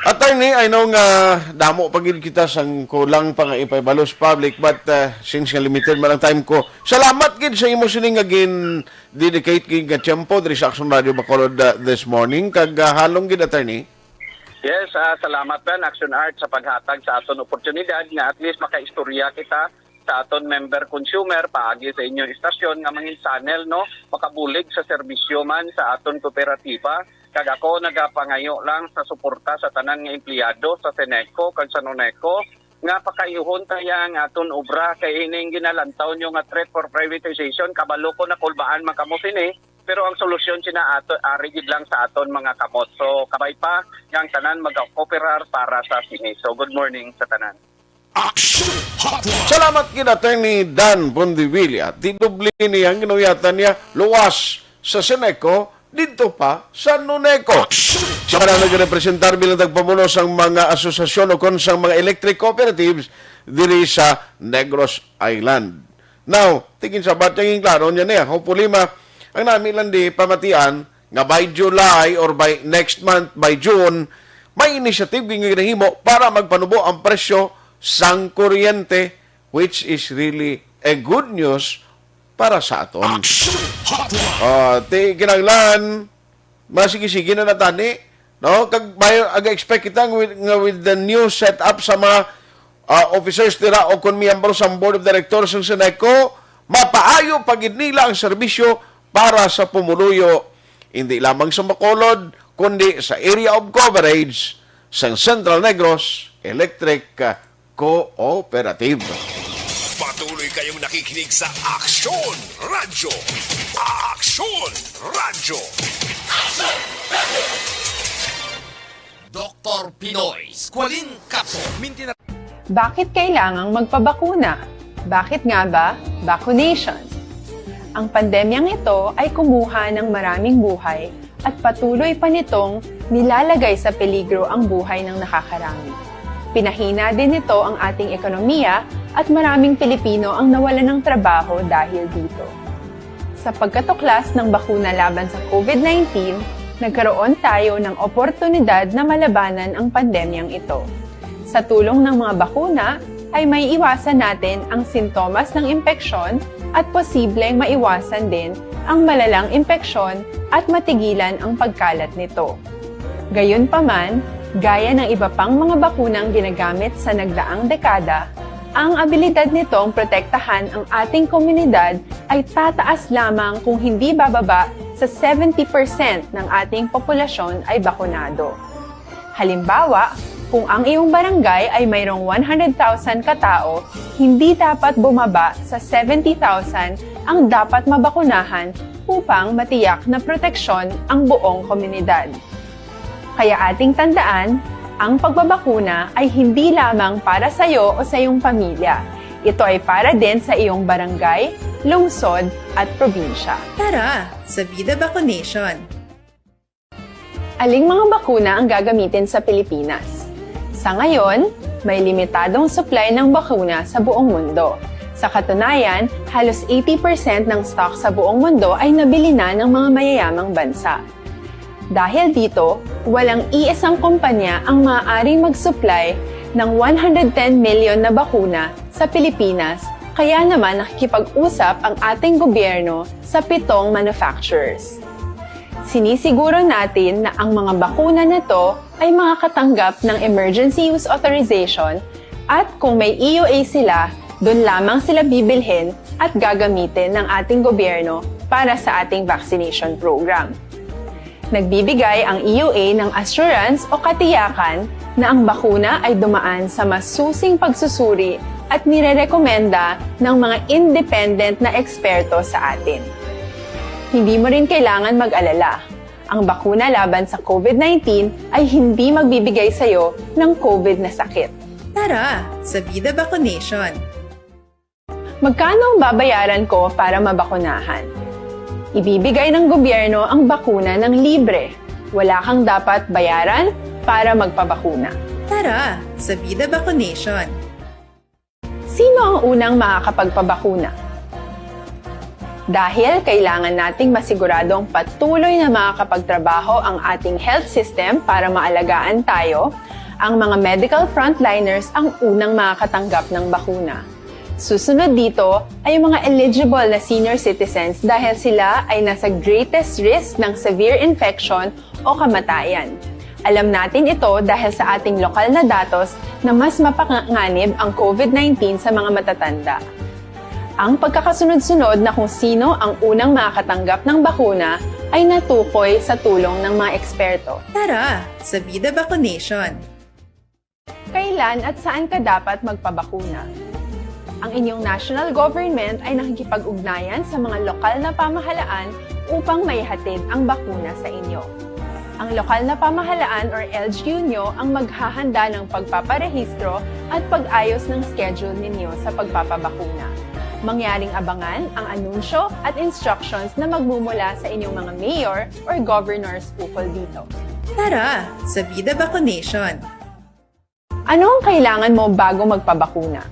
attorney, I know nga damo pagid kita sang kulang pa nga ipaibalos public but since nga limited man ang time ko, salamat gid sa imo sining agin dedicate gid nga tiyempo diri sa Action Radio Bacolod this morning kag halong gid attorney. Yes, salamat dan Action Art sa paghatag sa aton oportunidad nga at least makaistorya kita sa aton member consumer paagi sa inyong istasyon nga mangin channel no makabulig sa serbisyo man sa aton kooperatiba. Kag ako nagapangayo lang sa suporta sa tanan nga empleyado sa Seneco kag sa Noneco nga pakayuhon taya nga aton obra kay ining ginalantaw nyo nga threat for privatization kabalo ko na kulbaan man kamo sini pero ang solusyon sina ato arigid lang sa aton mga kamot. So kabay pa yang tanan mag-cooperar para sa sini. So good morning sa tanan. Salamat gid attorney Dan Bondivilla. Tidubli niya ang ginuyatan niya luwas sa Seneco dito pa sa Noneco. Siya ka na nag-representar bilang tagpamuno sa mga asosasyon o konsang mga electric cooperatives diri sa Negros Island. Now, tingin sa batang klaro niya niya. Hopefully ang namin lang di pamatian nga by July or by next month, by June, may initiative ginahimo para magpanubo ang presyo sang kuryente which is really a good news para sa aton. Kinanglan, masigi-sige na natani, no? Kag may aga-expect kita with the new setup sa mga officers nila o kung miyembro sa board of directors ng Seneco, mapaayo pagid nila ang serbisyo para sa pumuluyo, hindi lamang sa Bacolod, kundi sa area of coverage sa Central Negros Electric Cooperative. Patuloy kayong nakikinig sa Aksyon Radio. Aksyon Radio. Dr. Pinoy Squalin Capsule. Bakit kailangang magpabakuna? Bakit nga ba vaccination? Ang pandemyang ito ay kumuha ng maraming buhay at patuloy pa nitong nilalagay sa peligro ang buhay ng nakakarami. Pinahina din nito ang ating ekonomiya at maraming Pilipino ang nawalan ng trabaho dahil dito. Sa pagkatuklas ng bakuna laban sa COVID-19, nagkaroon tayo ng oportunidad na malabanan ang pandemyang ito. Sa tulong ng mga bakuna, ay may iwasan natin ang sintomas ng impeksyon at posibleng maiwasan din ang malalang impeksyon at matigilan ang pagkalat nito. Gayunpaman, gaya ng iba pang mga bakunang ginagamit sa nagdaang dekada, ang abilidad nitong protektahan ang ating komunidad ay tataas lamang kung hindi bababa sa 70% ng ating populasyon ay bakunado. Halimbawa, kung ang iyong barangay ay mayroong 100,000 katao, hindi dapat bumaba sa 70,000 ang dapat mabakunahan upang matiyak na proteksyon ang buong komunidad. Kaya ating tandaan, ang pagbabakuna ay hindi lamang para sa iyo o sa iyong pamilya. Ito ay para din sa iyong barangay, lungsod at probinsya. Tara, sa Vida Vaccination! Aling mga bakuna ang gagamitin sa Pilipinas? Sa ngayon, may limitadong supply ng bakuna sa buong mundo. Sa katunayan, halos 80% ng stock sa buong mundo ay nabili na ng mga mayayamang bansa. Dahil dito, walang iisang kumpanya ang maaaring mag-supply ng 110 million na bakuna sa Pilipinas, kaya naman nakikipag-usap ang ating gobyerno sa 7 manufacturers. Sinisiguro natin na ang mga bakuna nito ay makakatanggap ng Emergency Use Authorization at kung may EUA sila, Doon lamang sila bibilhin at gagamitin ng ating gobyerno para sa ating vaccination program. Nagbibigay ang EUA ng assurance o katiyakan na ang bakuna ay dumaan sa masusing pagsusuri at nirerekomenda ng mga independent na eksperto sa atin. Hindi mo rin kailangan mag-alala. Ang bakuna laban sa COVID-19 ay hindi magbibigay sa'yo ng COVID na sakit. Tara sa Vida Vaccination. Magkano ang babayaran ko para mabakunahan? Ibibigay ng gobyerno ang bakuna ng libre. Wala kang dapat bayaran para magpabakuna. Tara sa Vida Vaccination. Sino ang unang makakapagpabakuna? Dahil kailangan nating masiguradong patuloy na makakapagtrabaho ang ating health system para maalagaan tayo, ang mga medical frontliners ang unang makakatanggap ng bakuna. Susunod dito ay yung mga eligible na senior citizens dahil sila ay nasa greatest risk ng severe infection o kamatayan. Alam natin ito dahil sa ating lokal na datos na mas mapanganib ang COVID-19 sa mga matatanda. Ang pagkakasunod-sunod na kung sino ang unang makakatanggap ng bakuna ay natukoy sa tulong ng mga eksperto. Tara sa Vida Vaccination. Kailan at saan ka dapat magpabakuna? Ang inyong national government ay nakikipag-ugnayan sa mga lokal na pamahalaan upang maihatid ang bakuna sa inyo. Ang lokal na pamahalaan or LGU nyo ang maghahanda ng pagpaparehistro at pag-ayos ng schedule ninyo sa pagpapabakuna. Mangyaring abangan ang anunsyo at instructions na magmumula sa inyong mga mayor or governors ukol dito. Tara sa Vida Vaccination. Ano ang kailangan mo bago magpabakuna?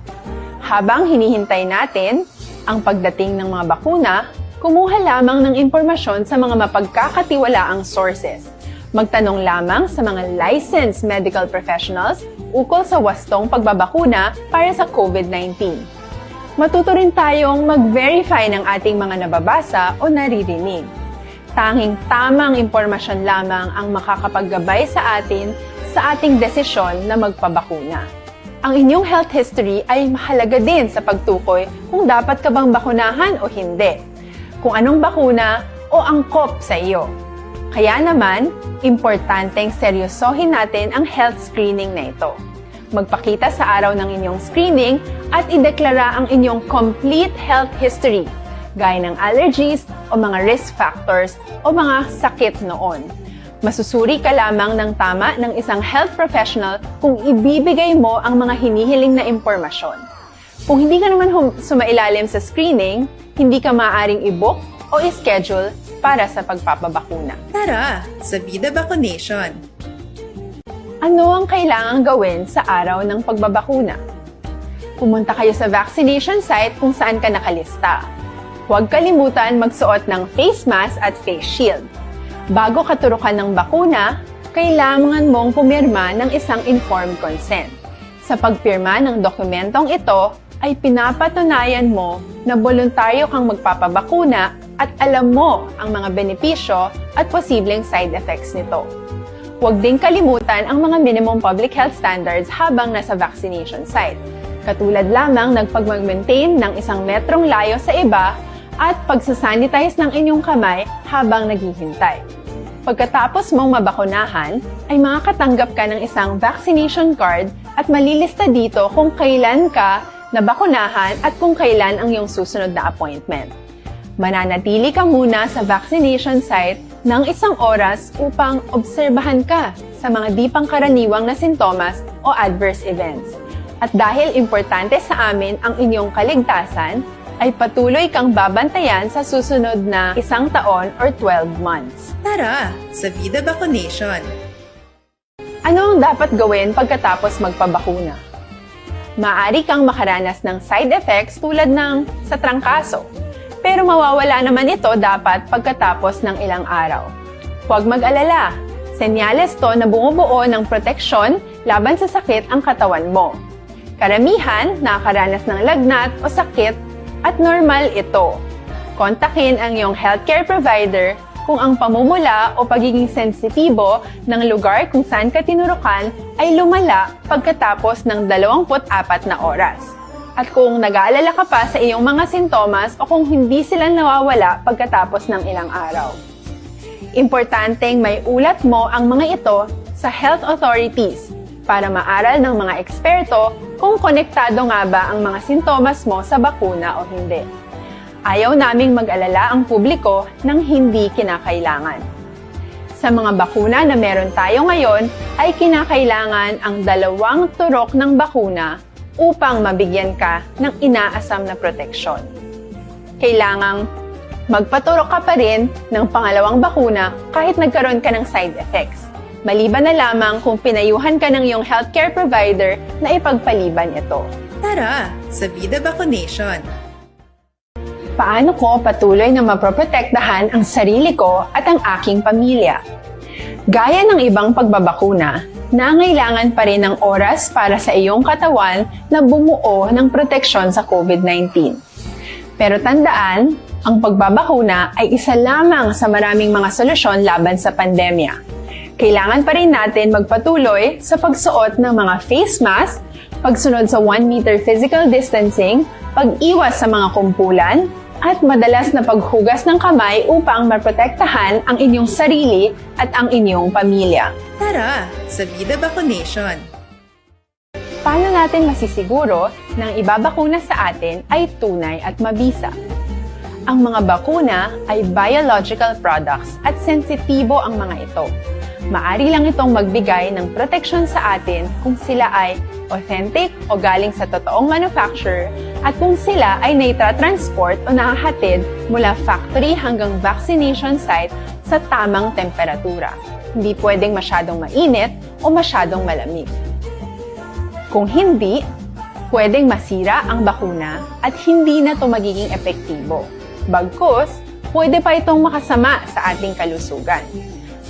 Habang hinihintay natin ang pagdating ng mga bakuna, kumuha lamang ng impormasyon sa mga mapagkakatiwalaang sources. Magtanong lamang sa mga licensed medical professionals ukol sa wastong pagbabakuna para sa COVID-19. Matuto rin tayong mag-verify ng ating mga nababasa o naririnig. Tanging tamang impormasyon lamang ang makakapaggabay sa atin sa ating desisyon na magpabakuna. Ang inyong health history ay mahalaga din sa pagtukoy kung dapat ka bang bakunahan o hindi, kung anong bakuna o angkop sa iyo. Kaya naman, importanteng seryosohin natin ang health screening na ito. Magpakita sa araw ng inyong screening at ideklara ang inyong complete health history, gaya ng allergies o mga risk factors o mga sakit noon. Masusuri ka lamang ng tama ng isang health professional kung ibibigay mo ang mga hinihiling na impormasyon. Kung hindi ka naman sumailalim sa screening, hindi ka maaaring i-book o i-schedule para sa pagpapabakuna. Tara sa Vida Vaccination. Ano ang kailangang gawin sa araw ng pagbabakuna? Pumunta kayo sa vaccination site kung saan ka nakalista. Huwag kalimutan magsuot ng face mask at face shield. Bago katurukan ng bakuna, kailangan mong pumirma ng isang informed consent. Sa pagpirma ng dokumentong ito, ay pinapatunayan mo na voluntaryo kang magpapabakuna at alam mo ang mga benepisyo at posibleng side effects nito. Huwag din kalimutan ang mga minimum public health standards habang nasa vaccination site. Katulad lamang ng pag-maintain ng 1 metrong layo sa iba at pagsasanitize ng inyong kamay habang naghihintay. Pagkatapos mong mabakunahan, ay makakatanggap ka ng isang vaccination card at malilista dito kung kailan ka nabakunahan at kung kailan ang iyong susunod na appointment. Mananatili ka muna sa vaccination site ng 1 oras upang obserbahan ka sa mga di pangkaraniwang na sintomas o adverse events. At dahil importante sa amin ang inyong kaligtasan, ay patuloy kang babantayan sa susunod na 1 taon or 12 months. Tara sa Vida Vaccination. Ano ang dapat gawin pagkatapos magpabakuna? Maaari kang makaranas ng side effects tulad ng sa trangkaso, pero mawawala naman ito dapat pagkatapos ng ilang araw. Huwag mag-alala, senyales to na bumubuo ng proteksyon laban sa sakit ang katawan mo. Karamihan nakakaranas ng lagnat o sakit at normal ito. Kontakin ang iyong healthcare provider kung ang pamumula o pagiging sensitibo ng lugar kung saan ka tinurukan ay lumala pagkatapos ng 24 na oras. At kung nag-aalala ka pa sa iyong mga sintomas o kung hindi sila nawawala pagkatapos ng ilang araw. Importanteng may ulat mo ang mga ito sa health authorities para maaral ng mga eksperto kung konektado nga ba ang mga sintomas mo sa bakuna o hindi. Ayaw naming mag-alala ang publiko ng hindi kinakailangan. Sa mga bakuna na meron tayo ngayon ay kinakailangan ang 2 turok ng bakuna upang mabigyan ka ng inaasam na proteksyon. Kailangang magpaturok ka pa rin ng pangalawang bakuna kahit nagkaroon ka ng side effects. Maliban na lamang kung pinayuhan ka ng iyong healthcare provider na ipagpaliban ito. Tara sa Vida Vaccination. Paano ko patuloy na maproprotektahan ang sarili ko at ang aking pamilya? Gaya ng ibang pagbabakuna, nangailangan pa rin ng oras para sa iyong katawan na bumuo ng proteksyon sa COVID-19. Pero tandaan, ang pagbabakuna ay isa lamang sa maraming mga solusyon laban sa pandemya. Kailangan pa rin natin magpatuloy sa pagsuot ng mga face mask, pagsunod sa 1 meter physical distancing, pag-iwas sa mga kumpulan, at madalas na paghugas ng kamay upang maprotektahan ang inyong sarili at ang inyong pamilya. Tara sa Vida Vaccination. Paano natin masisiguro na ang ibabakuna sa atin ay tunay at mabisa? Ang mga bakuna ay biological products at sensitibo ang mga ito. Maari lang itong magbigay ng proteksyon sa atin kung sila ay authentic o galing sa totoong manufacturer at kung sila ay naitra-transport o nahahatid mula factory hanggang vaccination site sa tamang temperatura. Hindi pwedeng masyadong mainit o masyadong malamig. Kung hindi, pwedeng masira ang bakuna at hindi na ito magiging epektibo. Bagkus, pwede pa itong makasama sa ating kalusugan.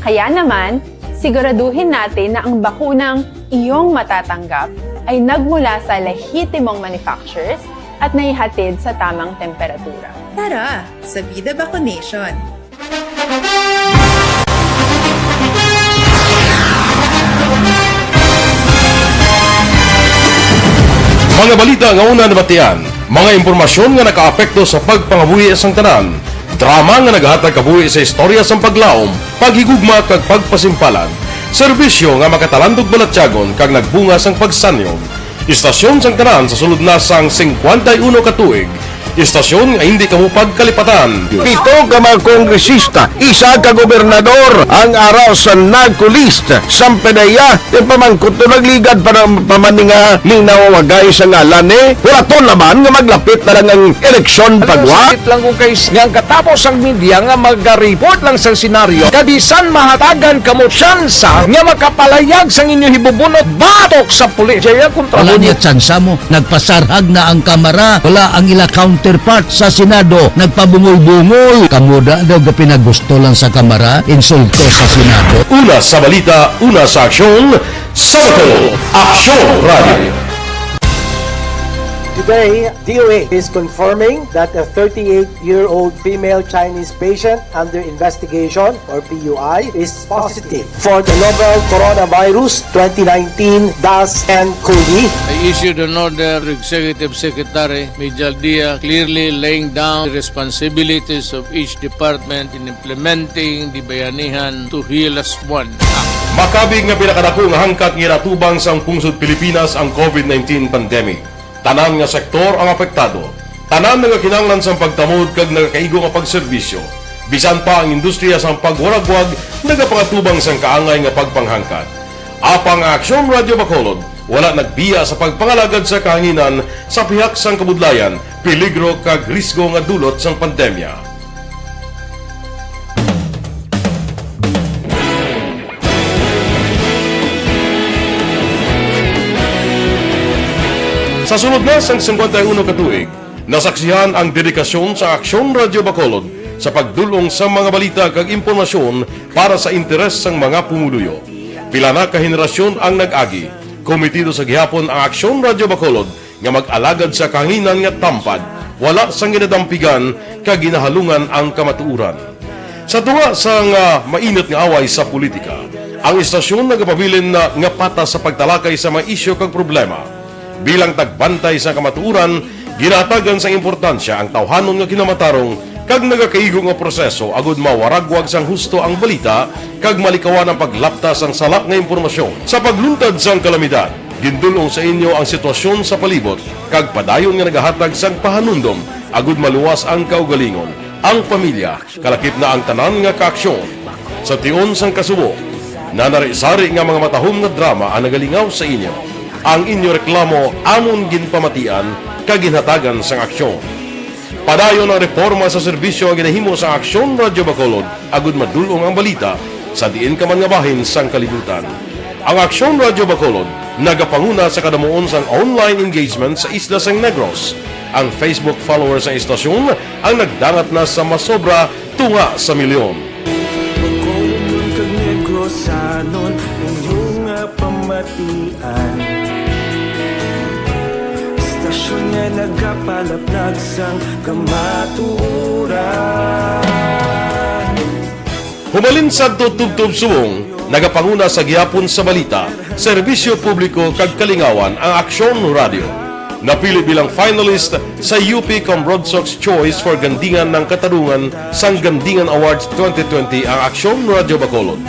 Kaya naman, siguraduhin natin na ang bakunang iyong matatanggap ay nagmula sa lehitimong manufacturers at naihatid sa tamang temperatura. Tara sa Vida Vaccination. Mga balita nga una nabatian, mga impormasyon nga nakaapekto sa pagpangabuhi sang tanan, drama nga naghatag kabuhi sa istorya sang paglaom, paghigugma kag pagpasimpalan, serbisyo nga makatalandog balatyagon kag nagbunga sang pagsanyog, istasyon sang tanan sa sulod na sang 51 ka tuig, istasyon nga hindi kamupag kalipatan. 7 ka mga kongresista, 1 ka gobernador ang araw sa nagkulist sa pedaya yung pamangkot to nagligad para pamaninga ning nawawagay sa ngalan wala to naman nga maglapit na lang ang eleksyon pagwa. Sakit lang kung kayo nga katapos ang media nga mag-report lang sa senaryo kadisan mahatagan kamo tsansa nga makapalayag sa inyo hibubunot batok sa pulis. Jaya kontra Wala niya tsansa mo, nagpasarhag na ang kamara, wala ang ila counterpart sa Senado, nagpabungol-bungol. Kamuda daw ga pinagusto lang sa kamara, insulto sa Senado. Una sa balita, una sa aksyon, Sabado, Aksyon Radio. Today, DOA is confirming that a 38-year-old female Chinese patient under investigation, or PUI, is positive for the novel coronavirus 2019 DAS-CoV. I issued an order to Executive Secretary Mijal Dia clearly laying down the responsibilities of each department in implementing the Bayanihan to Heal as One Act. Makabig nga pinakadako nga hangkat nga natubang sang pungsod Pilipinas ang COVID-19 pandemic. Tanan nga sektor ang apektado. Tanan nga kinahanglan sang pagtamod kag nagakaigo nga pagserbisyo. Bisan pa ang industriya sang pagwaragwag nagapangatubang sang kaangay nga pagpanghangkat. Apang Aksyon Radio Bacolod wala nagbiya sa pagpangalagad sa kahanginan sa pihak sang kabudlayan, peligro kag risgo nga dulot sang pandemya. Sa sunod na sang 51 katuig, nasaksihan ang dedikasyon sa Aksyon Radio Bacolod sa pagdulong sa mga balita kag impormasyon para sa interes sang mga pumuluyo. Pila na ka henerasyon ang nag-agi, komitido sa gihapon ang Aksyon Radio Bacolod nga mag-alagad sa kahanginan nga tampad, wala sang ginadampigan kag ginahalungan ang kamatuuran. Sa tunga sang mainit nga away sa politika, ang istasyon nagapabilin na nga patas sa pagtalakay sa mga isyu kag problema. Bilang tagbantay sa kamatuuran, ginatagan sa importansya ang tawhanon nga kinamatarong kag nagakaigo nga proseso agud mawaragwag sang husto ang balita kag malikawan ang paglaptas ang salak nga impormasyon. Sa pagluntad sang kalamidad, gindulong sa inyo ang sitwasyon sa palibot kag padayon nga nagahatag sang pahanundom agud maluwas ang kaugalingon. Ang pamilya, kalakip na ang tanan nga kaaksyon. Sa tion sang kasubo, nanari-sari nga mga matahom nga drama ang nagalingaw sa inyo. Ang inyo reklamo amon ginpamatian kag ginhatagan sang aksyon. Padayon ang reforma sa serbisyo ang ginahimo sa Aksyon Radyo Bacolod agud madulong ang balita sa diin ka man nga bahin sang kalibutan. Ang Aksyon Radyo Bacolod nagapanguna sa kadamuon sang online engagement sa isla sang Negros. Ang Facebook followers sa istasyon ang nagdangat na sa masobra tunga sa milyon. Istasyon nga nagapalaplag sang kamaturan. Humalin sa tutubtub subong, nagapanguna sa gihapon sa balita, serbisyo publiko kag kalingawan ang Aksyon Radio. Napili bilang finalist sa UP Comrodsox Choice for Gandingan ng Katarungan sang Gandingan Awards 2020 ang Aksyon Radio Bacolod.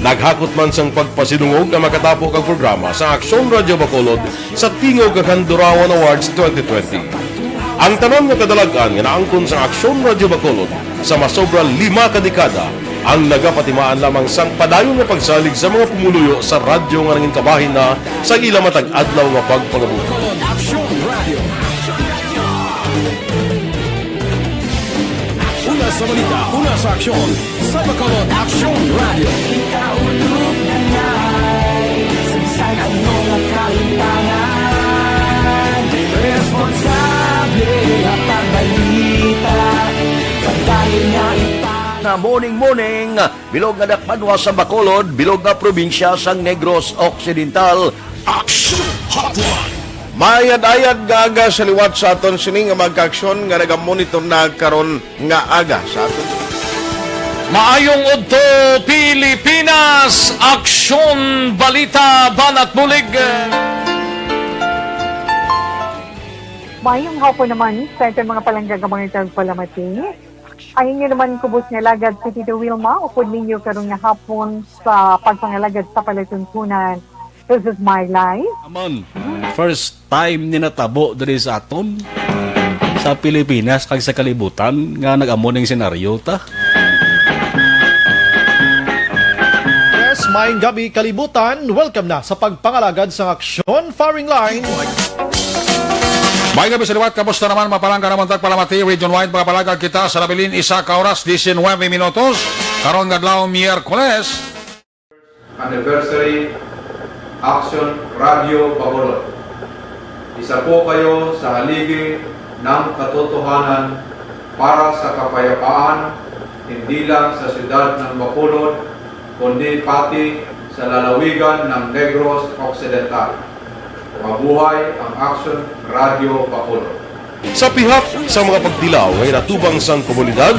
Naghakot man sang pagpasinungog na makatapo kang programa sa Aksyon Radio Bacolod sa Tingog kag Handurawan Awards 2020. Ang tanon nga kadalagan nga naangkon sa Aksyon Radio Bacolod sa masobra 5 ka dekada ang nagapatimaan lamang sang padayon nga pagsalig sa mga pumuluyo sa radyo nga nangin kabahin na sa ila matag adlaw nga pagpangabuhi. Una sa balita, una sa aksyon, sa Bacolod Aksyon Radio. Ikaulog na ngay, sinsan ang mga kalintangan. Responsable ang pagbalita, pagdayon nga Na morning, bilog nga dakpanwa sa Bacolod, bilog nga probinsya sang Negros Occidental. Aksyon Hotline. Mayad-ayad nga aga sa liwat sa aton sini nga magkaaksyon nga nagamonitor na karon nga aga sa aton. Maayong udto Pilipinas, Aksyon Balita Banat Bulig. Mayong hapon naman sa ito mga palangga ka mga tagpalamati. Ay inyo naman kubos nga lagad sa Tito Wilma, upod ninyo karong nga hapon sa pagpangalagad sa palatuntunan. This is my life. Amon, first time ni natabo diri sa aton sa Pilipinas kag sa kalibutan nga nag-amo ning senaryo ta. Yes, maayong gabi kalibutan. Welcome na sa pagpangalagad sa Aksyon Firing Line. May gabi sa liwat, kamusta naman mapalangga naman tagpalamati, region wide mga palagag kita sa labilin isa ka oras, 19 minutos, karon gadlaw Miyerkules. Anniversary Aksyon Radio Bacolod. Isa po kayo sa haligi ng katotohanan para sa kapayapaan, hindi lang sa siyudad ng Bacolod, kundi pati sa lalawigan ng Negros Occidental. Mabuhay ang Aksyon Radio Bacolod. Sa pihak sa mga pagdilaw ngay natubang sang komunidad,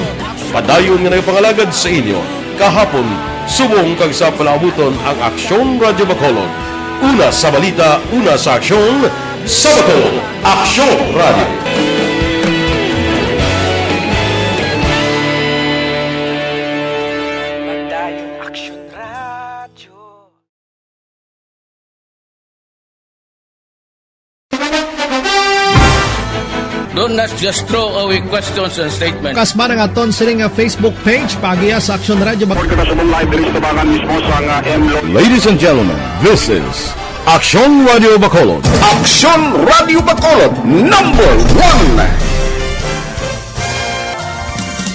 padayon nga nagpangalagad sa inyo. Kahapon, subong kag sa palaabuton ang Aksyon Radio Bacolod. Una sa balita, una sa aksyon, sa Bacolod, Aksyon Radio. Don't not just throw away questions and statements. Kasma ng aton sining nga Facebook page pagiya sa Aksyon Radio Bacolod. Ladies and gentlemen, this is Aksyon Radio Bacolod. Aksyon Radio Bacolod, number 1.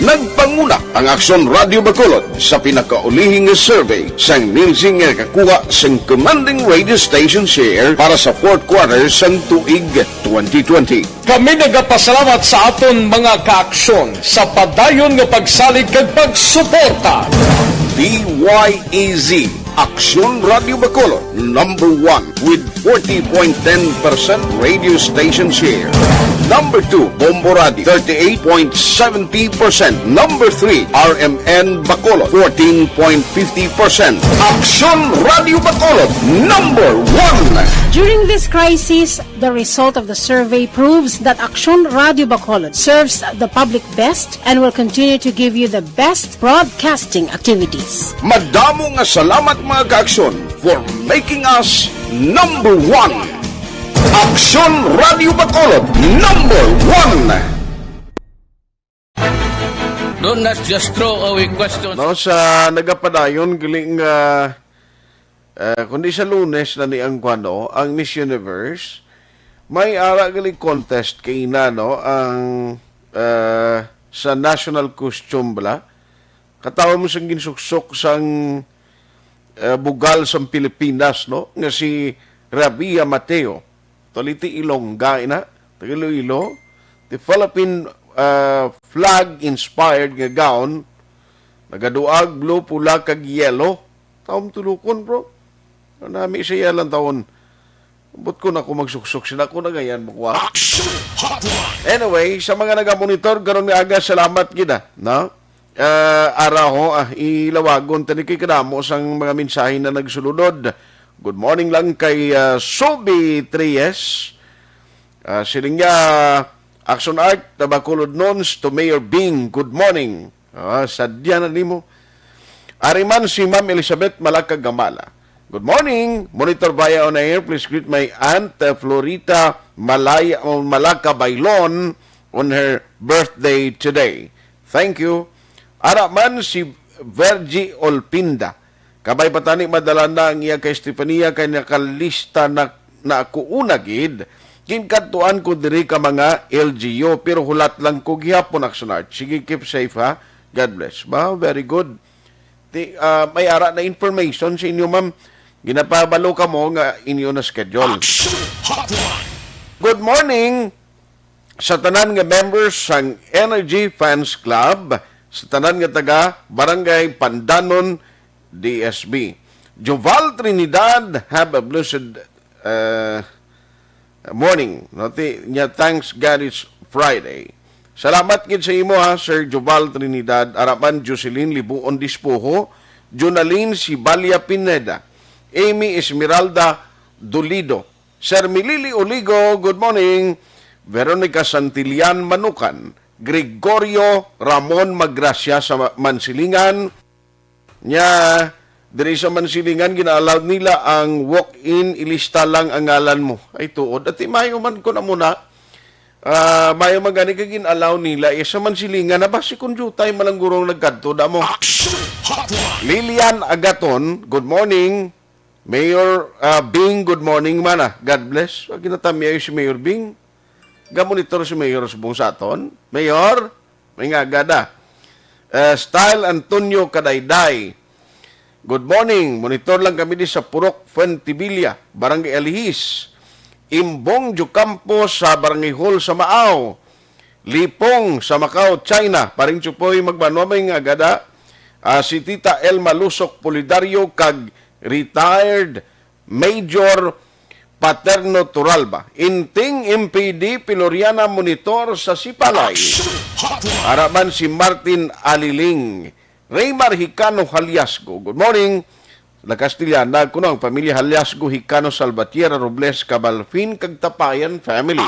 Nagpanguna ang Aksyon Radio Bacolod sa pinakaulihing survey sang Nielsen nga kakuha sang commanding radio station share para sa fourth quarter sang tuig 2020. Kami nagapasalamat sa aton mga kaaksyon sa padayon nga pagsalig kag pagsuporta. DYEZ Aksyon Radio Bacolod, number 1 with 40.10% radio station share. Number 2, Bombo Radio, 38.70%. Number 3, RMN Bacolod, 14.50%. Action Radio Bacolod, number 1. During this crisis, the result of the survey proves that Action Radio Bacolod serves the public best and will continue to give you the best broadcasting activities. Madamo nga salamat mga ka-aksyon for making us number 1. Action Radio Bacolod, number 1. Don't not just throw away questions. No, sa nagapadayon, giling kundi sa Lunes na ni ang kwano, ang Miss Universe, may ara galing contest kay no, ang sa National Costume bala. Katawan mo sang ginsuksok sang bugal sa Pilipinas, no? Nga si Rabia Mateo. Toliti Ilongga ina, Tagaloilo, the Philippine flag-inspired nga gown, nagaduag, blue, pula, kag yellow. Taong tulukon, bro. Nami siya lang taon. But ko na ako magsuksok, sila ko na ganyan makuha. Anyway, sa mga nagamonitor, garon nga aga, salamat gina, no? Araho, ilawagon, tani kay kadamo sang mga mensahe na nagsulunod. Good morning lang kay Sobi Trias. Siling niya, Action Art, Bacolod Nons to Mayor Bing. Good morning. Sadya na ni mo. Ariman si Ma'am Elizabeth Malaka Gamala. Good morning. Monitor via on air. Please greet my aunt Florita Malaka Bailon on her birthday today. Thank you. Araman si Vergie Olpinda. Kabay patani madala na ang iya kay Stefania kay nakalista na ako unagid. Kinkatuan ko diri ka mga LGU pero hulat lang ko gihapon Action Art. Sige, keep safe ha. God bless. Ba, very good. May ara na information sa inyo, ma'am. Ginapabalo ka mo nga inyo na schedule. Good morning sa tanan nga members sang Energy Fans Club, sa tanan nga taga Barangay Pandanon, DSB. Joval Trinidad, have a blessed morning. Thanks God it's Friday. Salamat gid sa imo ha, Sir Joval Trinidad, Arapan Jocelyn Libuon Dispoho, Jonaline Sibalia Pineda, Amy Esmeralda Dolido, Sir Milili Oligo, good morning. Veronica Santilian Manukan, Gregorio Ramon Magracia sa Mansilingan, nya diri sa Mansilingan gina-allow nila ang walk-in, ilista lang ang ngalan mo. Ay tuod at mayo man ko na muna. Mayo magani ka gina-allow nila sa Mansilingan na basi kun jutay malanggurong nagkadto da mo. Lilian Agaton, good morning. Mayor Bing, good morning man. God bless. Wag ginatami si Mayor Bing. Gamonitor si Mayor sa buong saton. Mayor, may nga agada. Style Antonio Kadayday. Good morning. Monitor lang kami di sa Purok Fuentibilla, Barangay Alihis. Imbong Jucampo sa Barangay Hall sa Maaw. Lipong sa Macau, China. Paring chupoy magbanwamay nga agada. Si Tita Elma Lusok Polidario kag retired Major Paterno Turalba. Inting MPD Piloriana Monitor sa Sipalay. Araman si Martin Aliling. Raymar Hicano Haliasgo. Good morning. La Castillana, kuno ang pamilya Haliasgo Hicano Salvatierra Robles Cabalfin kag Tapayan family.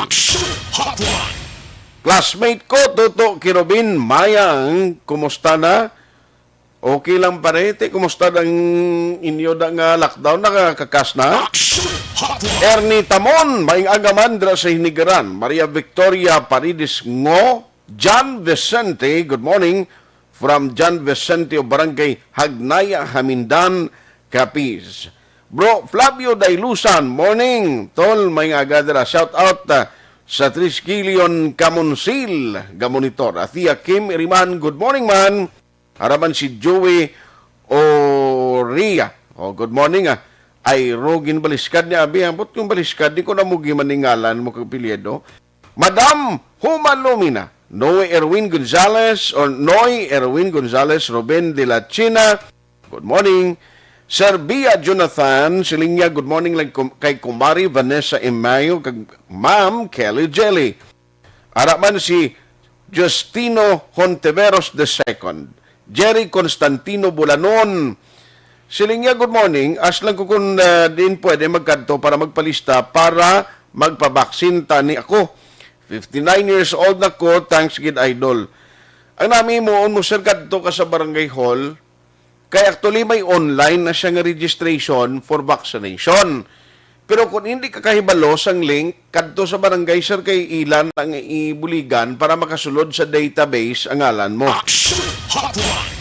Classmate ko, Toto Kirobin Mayang, kumusta na? Okay lang parete, kumusta ang inyo da nga lockdown, nakakakas na? Ernie Tamon, maing agaman dra sa Hinigaran. Maria Victoria Paredes Ngo, John Vicente, good morning, from John Vicente o Barangay Hagnaya, Hamindan, Capiz. Bro Flavio Dailusan, morning. Tol, maing aga dra, shout out sa Triskelion Camonsil, Gamonitor. Athia Kim Iriman, good morning man. Haraman si Joey Oria. Good morning ay Rogin Baliskad niya. Abi, ambot yung Baliskad, di ko na mugi maningalan mo kapilyedo. Madam Humalumina, Noy Erwin Gonzalez, Ruben de la China. Good morning. Sir Bia Jonathan, siling niya, good morning lang kay Kumari Vanessa Imayo, kag Ma'am Kelly Jelly. Araman si Justino Hontiveros II, Jerry Constantino Bulanon. Siling niya, good morning. As lang ko kung din pwede magkanto para magpalista para magpabaksin tani ako. 59 years old na ko, thanks gid idol. Ang namin mo sir kadto ka sa barangay hall, kaya actually may online na siya nga registration for vaccination. Pero kung hindi ka kahibalo sang link, kadto sa barangay sir kay ilan ang ibuligan para makasulod sa database ang ngalan mo.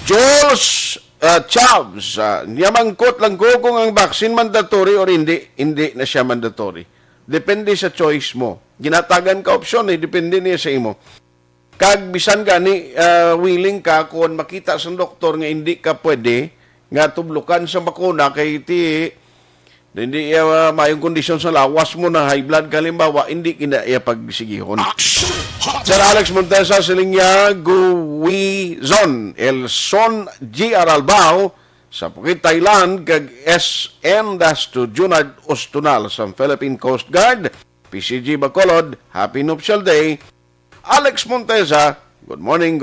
Jules Chavs, niyamangkot lang ko kung ang vaccine mandatory or hindi. Hindi na siya mandatory. Depende sa choice mo. Ginatagan ka opsyon, depende niya sa imo. Kag bisan gani willing ka kung makita sa doktor nga hindi ka pwede nga tublukan sa bakuna kay ti hindi mayong kondisyon sa lawas mo na high blood kalimbawa hindi kina pagsigihon. Sir Alex Montesa siling niya Guizon El Son GR Albao sa Phuket, Thailand kag SN-2 Junard Ostunal sa Philippine Coast Guard PCG Bacolod. Happy Nuptial Day. Alex Montesa, good morning,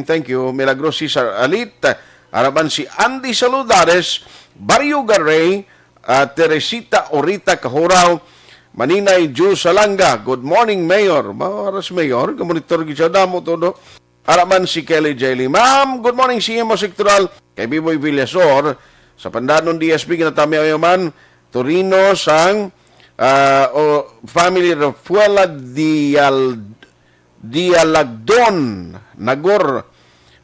thank you. Milagros Cesar Alit, harapan si Andy Saludares, Barrio Garay, Teresita Orita Kahuraw, Maninay Ju Salanga, good morning Mayor, Maras Mayor, kamonitor gisa mo todo. Harapan si Kelly Jelly, ma'am, good morning CMO Sectoral, kay Biboy Villasor, sa Pandanon DSP, kinatami ayaman, Torino, sang family Rafuela Dialagdon, Nagor,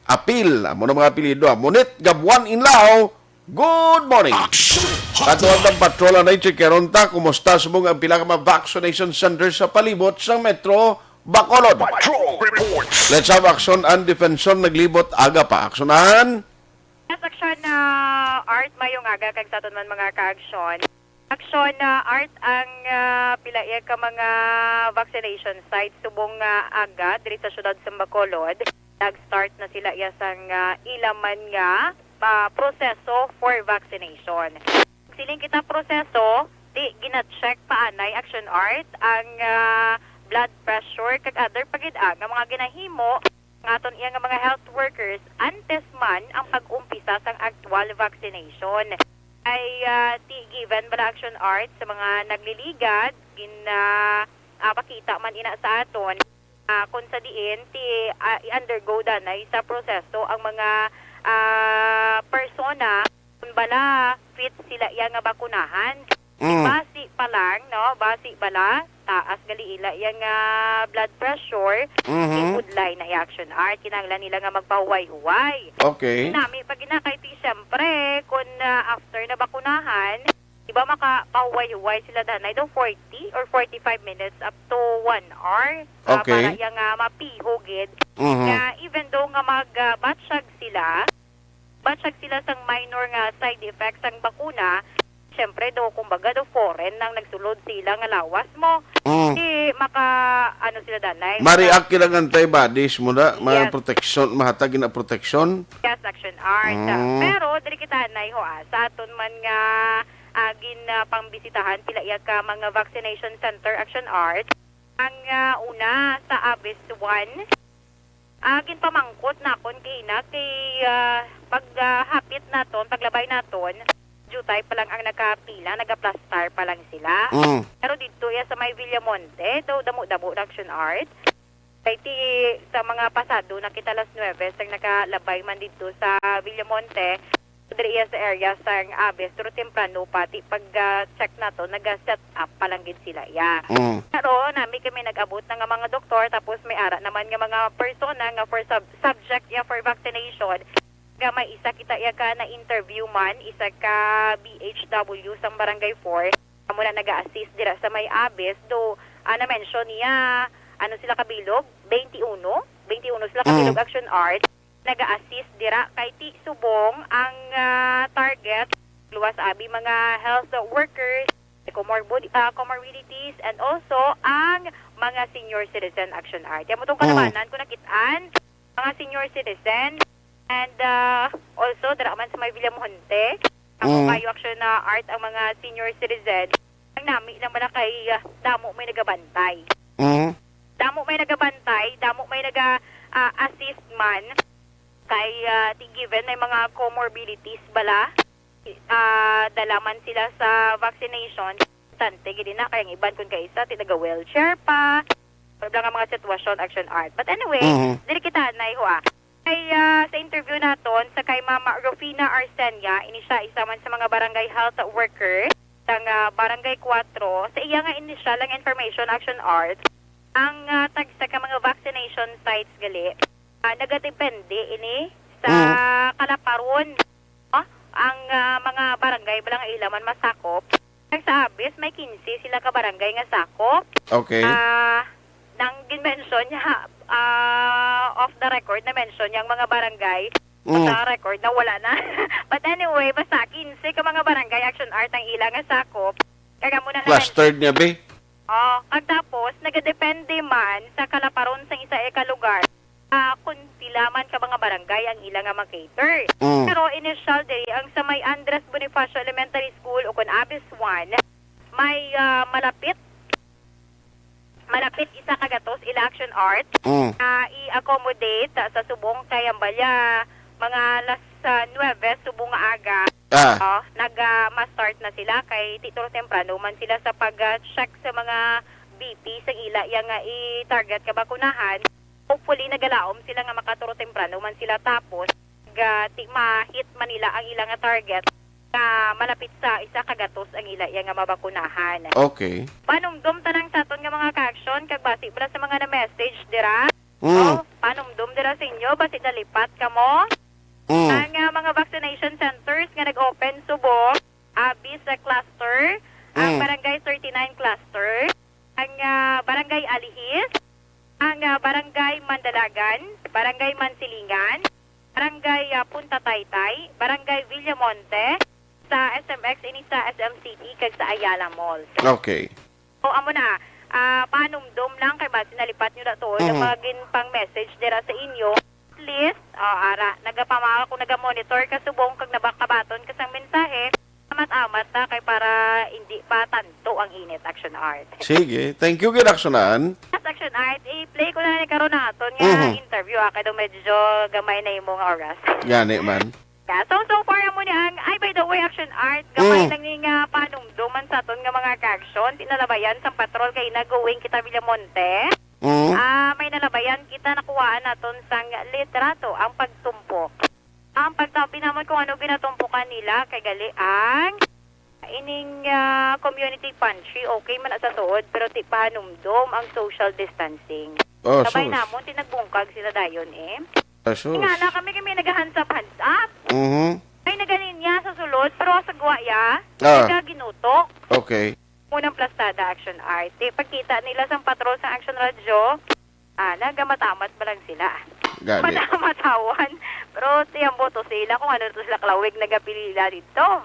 Apil, amo na mga apelido, Munit, Gabuan, Inlao, good morning. Katuwag ng patrola na ito, Keronta, kumusta sa mga pinaka-vaccination center sa palibot sa Metro Bacolod. Let's have action and defension, naglibot, aga pa, aksyonan. Yes, action na art mayong aga, kag sa aton man mga ka-aksyon. Aksyon na art ang pilaya ka mga vaccination sites subong aga diri sa syudad sa Bacolod. Nag-start na sila isang ilaman nga proseso for vaccination. Siling kita proseso, di gina-check paanay action art ang blood pressure kag other pagid-ag nga mga ginahimo ng aton iya nga mga health workers antes man ang pag-umpisa sang actual vaccination. Ay given ba action art sa mga nagliligad pakita man ina sa aton kung sa diin i-undergo danay sa proseso ang mga persona kung bala fit sila iya nga bakunahan. Basi pa lang, no? Basi bala, taas gali ila yung blood pressure, ikudlay na i-action art. Kinanglan nila nga magpahuway-huway. Okay. Nami, pag ginakayti, siyempre, kung after na bakunahan, iba makapahuway-huway sila danay do 40 or 45 minutes up to 1 hour. Okay. Para yung mapihugid. Even though nga mag-batsyag sila sang minor nga side effects ang bakuna, siyempre do kumbaga do foreign nang nagsulod sila nga lawas mo. Di ano sila danay. Mariak kinang antibodies mo na, mga protection, mahatag na protection. Yes, action art. Pero dili kita nay ho sa aton man nga pangbisitahan pila iya ka mga vaccination center action art. Ang una sa Abis 1 ginpamangkot nakon kay paghapit naton, paglabay naton, jutay pa lang ang nakapila, nagaplastar pa lang sila. Pero dito sa may Villamonte, daw damo-damo action art. Kaya sa mga pasado, nakita alas 9, sang nakalabay man dito sa Villamonte, diri sa area sang Abes, pero temprano pati pag-check na to, nag-set up pa lang gid sila. Pero nami kami nag-abot ng mga doktor, tapos may ara naman nga mga persona nga for subject for vaccination. Nga may isa kita ka na interview man, isa ka BHW sa Barangay 4, amo na nag-assist dira sa may Abes, do na-mention niya, ano sila kabilog? 21 sila kabilog action art. Nag-assist dira kay ti subong ang target luwas abi mga health workers, comorbidities, and also ang mga senior citizen action art. Yan mo itong kalabanan kung nakitaan mga senior citizen and also dira man sa may Villamonte Ako kayo action na art ang mga senior citizen. Ang nami naman na kay damo may nagabantay. Damo may nagabantay, damo may assist man kay given may mga comorbidities bala. Dalaman sila sa vaccination. Tante gid na kay iban kun kay isa tinaga-wheelchair pa. Wala nga mga sitwasyon action art. But anyway, dili kita na ay sa interview naton sa kay Mama Rufina Arsenia, ini siya isa man sa mga barangay health worker sang Barangay 4. Sa iya nga initial ang information action art, ang tagsa ka mga vaccination sites gali, nagadepende ini sa kalaparon. Ang mga barangay balang ilaman masakop. Sa abis may 15 sila ka barangay nga sakop. Okay. Nang ginmention niya off the record na mention yung mga barangay sa record na wala na. But anyway, basta 15 ka mga barangay action art ang ilang nga sakop. Kaya muna na Clustered niya, be? Kag tapos nagadepende man sa kalaparon sa isa ka lugar. Kung sila man ka mga barangay ang ilang nga mag-cater. Pero initial day ang sa may Andres Bonifacio Elementary School o kun Abis 1 may malapit isa kagatos ila action art i-accommodate sa subong kay ambalya mga alas 9 subong nga aga nag-ma-start na sila kay tituro temprano man sila sa pag-check sa mga BP sa ila yang i-target ka bakunahan. Hopefully nagalaom sila nga makaturo temprano man sila tapos ma-hit man nila ang ilang nga target malapit sa isa kagatos ang ila yang nga mabakunahan. Okay. Panumdum tanang saton nga mga ka-action kag basi bala sa mga na-message dira. Panumdum dira sa inyo basi nalipat kamo. Ang mga vaccination centers nga nag-open subok, Abis cluster, ang Barangay 39 cluster, ang Barangay Alihis, ang Barangay Mandalagan, Barangay Mansilingan, Barangay Punta Taytay, Barangay Villamonte, sa SMX ini sa SM City kag sa Ayala Mall. Okay. O amo na, panumdum lang kay basi nalipat nyo na to, yung mga ginpang message dira sa inyo. At least, ara, nagapamaka kung nagamonitor ka subong kag nabakabaton ka sang mensahe, amat-amat na kay para hindi pa tanto ang init action art. Sige, thank you gid aksyonan. Action art, i-play ko na ni karon naton nga interview kay do medyo gamay na imong oras. Gani man. So far mo ni ang by the way action art gamay lang ni nga panumduman sa aton nga mga ka-action tinalabayan sa patrol kay nagawing kita Villamonte. May nalabayan kita nakuhaan naton sang litrato ang pagtumpok. Ang pagtabi naman kung ano ginatumpukan nila kay gali ang ining community pantry okay man sa tuod pero ti panumdum ang social distancing. Sabay namon tinagbungkag sila dayon Nga na kami nag-hands up. Ay nagalinya sa sulod pero sa guwaya nagaginutok. Okay. Unang plastada action art. Pagkita nila sa patrol sa action radio, nagamatamat ba lang sila. Matamatawan. Pero tiyang boto sila kung ano to sila kalawig nagapilila dito.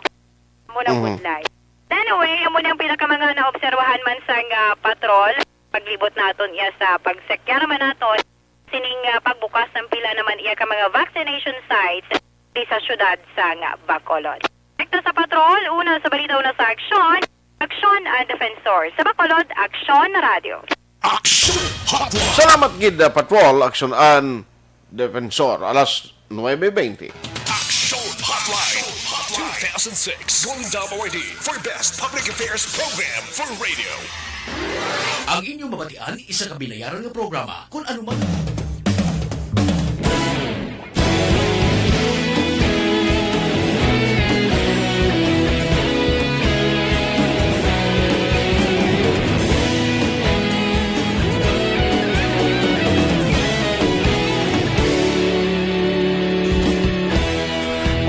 Munang budlay. Anyway, amo nang pinakamanga na obserbahan man sang patrol. Paglibot naton iya sa pagsekya naman naton sining pagbukas ng pila naman iya ka mga vaccination sites sa syudad sang Bacolod. Ekta sa patrol, una sa balita una sa aksyon, Aksyon Defensor. Sa Bacolod, Aksyon Radio. Action Hotline. Salamat gid patrol Action and Defensor. Alas 9:20. Action Hotline 2006 Golden Award for Best Public Affairs Program for Radio. Ang inyong mabatian, isa kabilayaran ng programa kung ano man.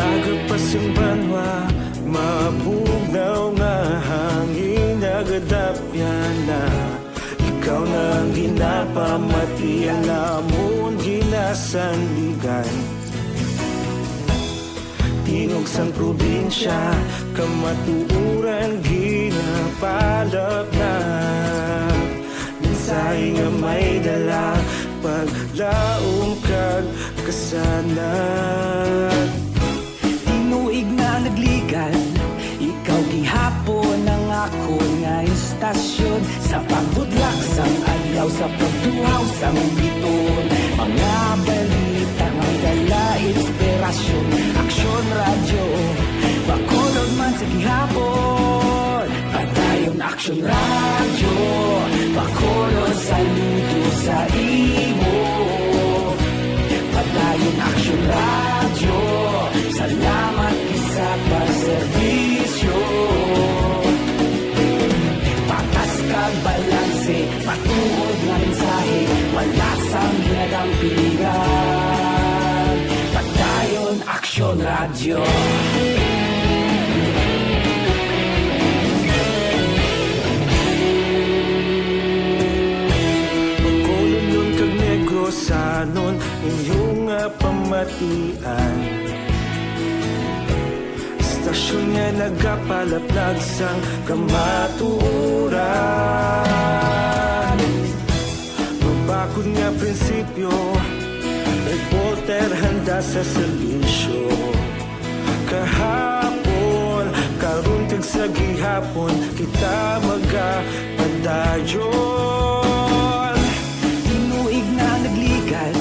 Agapasumbanwa, mapugnaw nga hangin nagadapyan na. Ikaw na ang ginapamati, alamon ginasandigan. Tingog sang probinsya, kamatuuran ginapalap na. Minsay nga may dala, paglaom kag kasanan. Tinuig na nagligal sa pagbudlak sang adlaw sa pagtuhaw sang biton. Mga balita may dala inspirasyon, aksyon radyo Bacolod man sa gihapon. Padayon aksyon radyo Bacolod saludo sa imo. Padayon aksyon radyo, salamat sa pagserbisyo. Patas kag balanse, patuod na mensahe, wala sang ginadampigan. Padayon aksyon radyo. Bacolod kag Negrosanon, inyong pamatian. Stasyon nga nagapalaplag sang kamaturan. Mabakod nga prinsipyo, reporter handa sa serbisyo. Kahapon, karon kag sa gihapon, kita magapadayon. Tinuig na nagligan,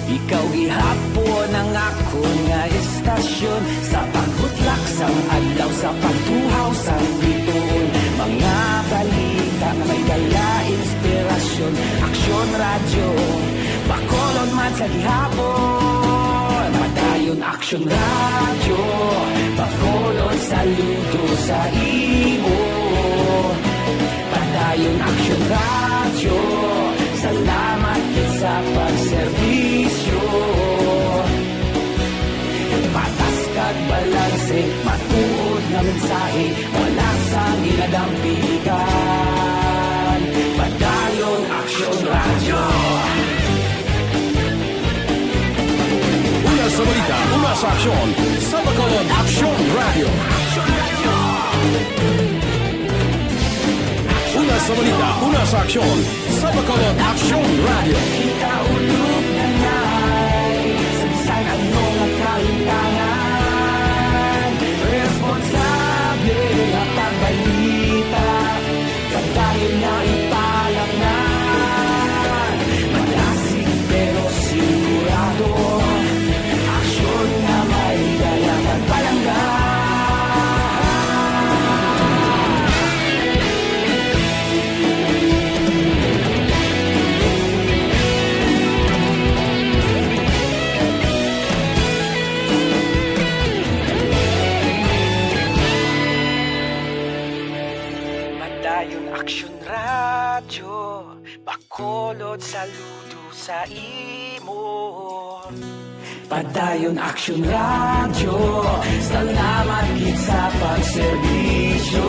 ikaw gihapon ang ako nga istasyon. Sa pagbutlak sang adlaw, sa pagtuhaw sang biton. Mga balita na may dala inspirasyon, aksyon radyo Bacolod man sa gihapon. Padayon aksyon radyo Bacolod saludo sa imo. Padayon aksyon radyo, salamat sa pagserbisyo. Patas kag balanse, matuod na mensahe, wala sang ginadampigan. Padayon aksyon radyo. Una sa balita, una sa aksyon, sa Bacolod Aksyon Radio. Una sa balita, una sa aksyon, sa Bacolod Aksyon Radio. Kita ulog na na'y sansan ang mga kahintangan. Responsable na pagbalita, kadayon na ipalaknan. Malasig pero sigurado, aksyon na may dalang pagpalanggan. Padayon aksyon radyo Bacolod saludo sa imo. Padayon aksyon radyo, salamat gid sa pagserbisyo.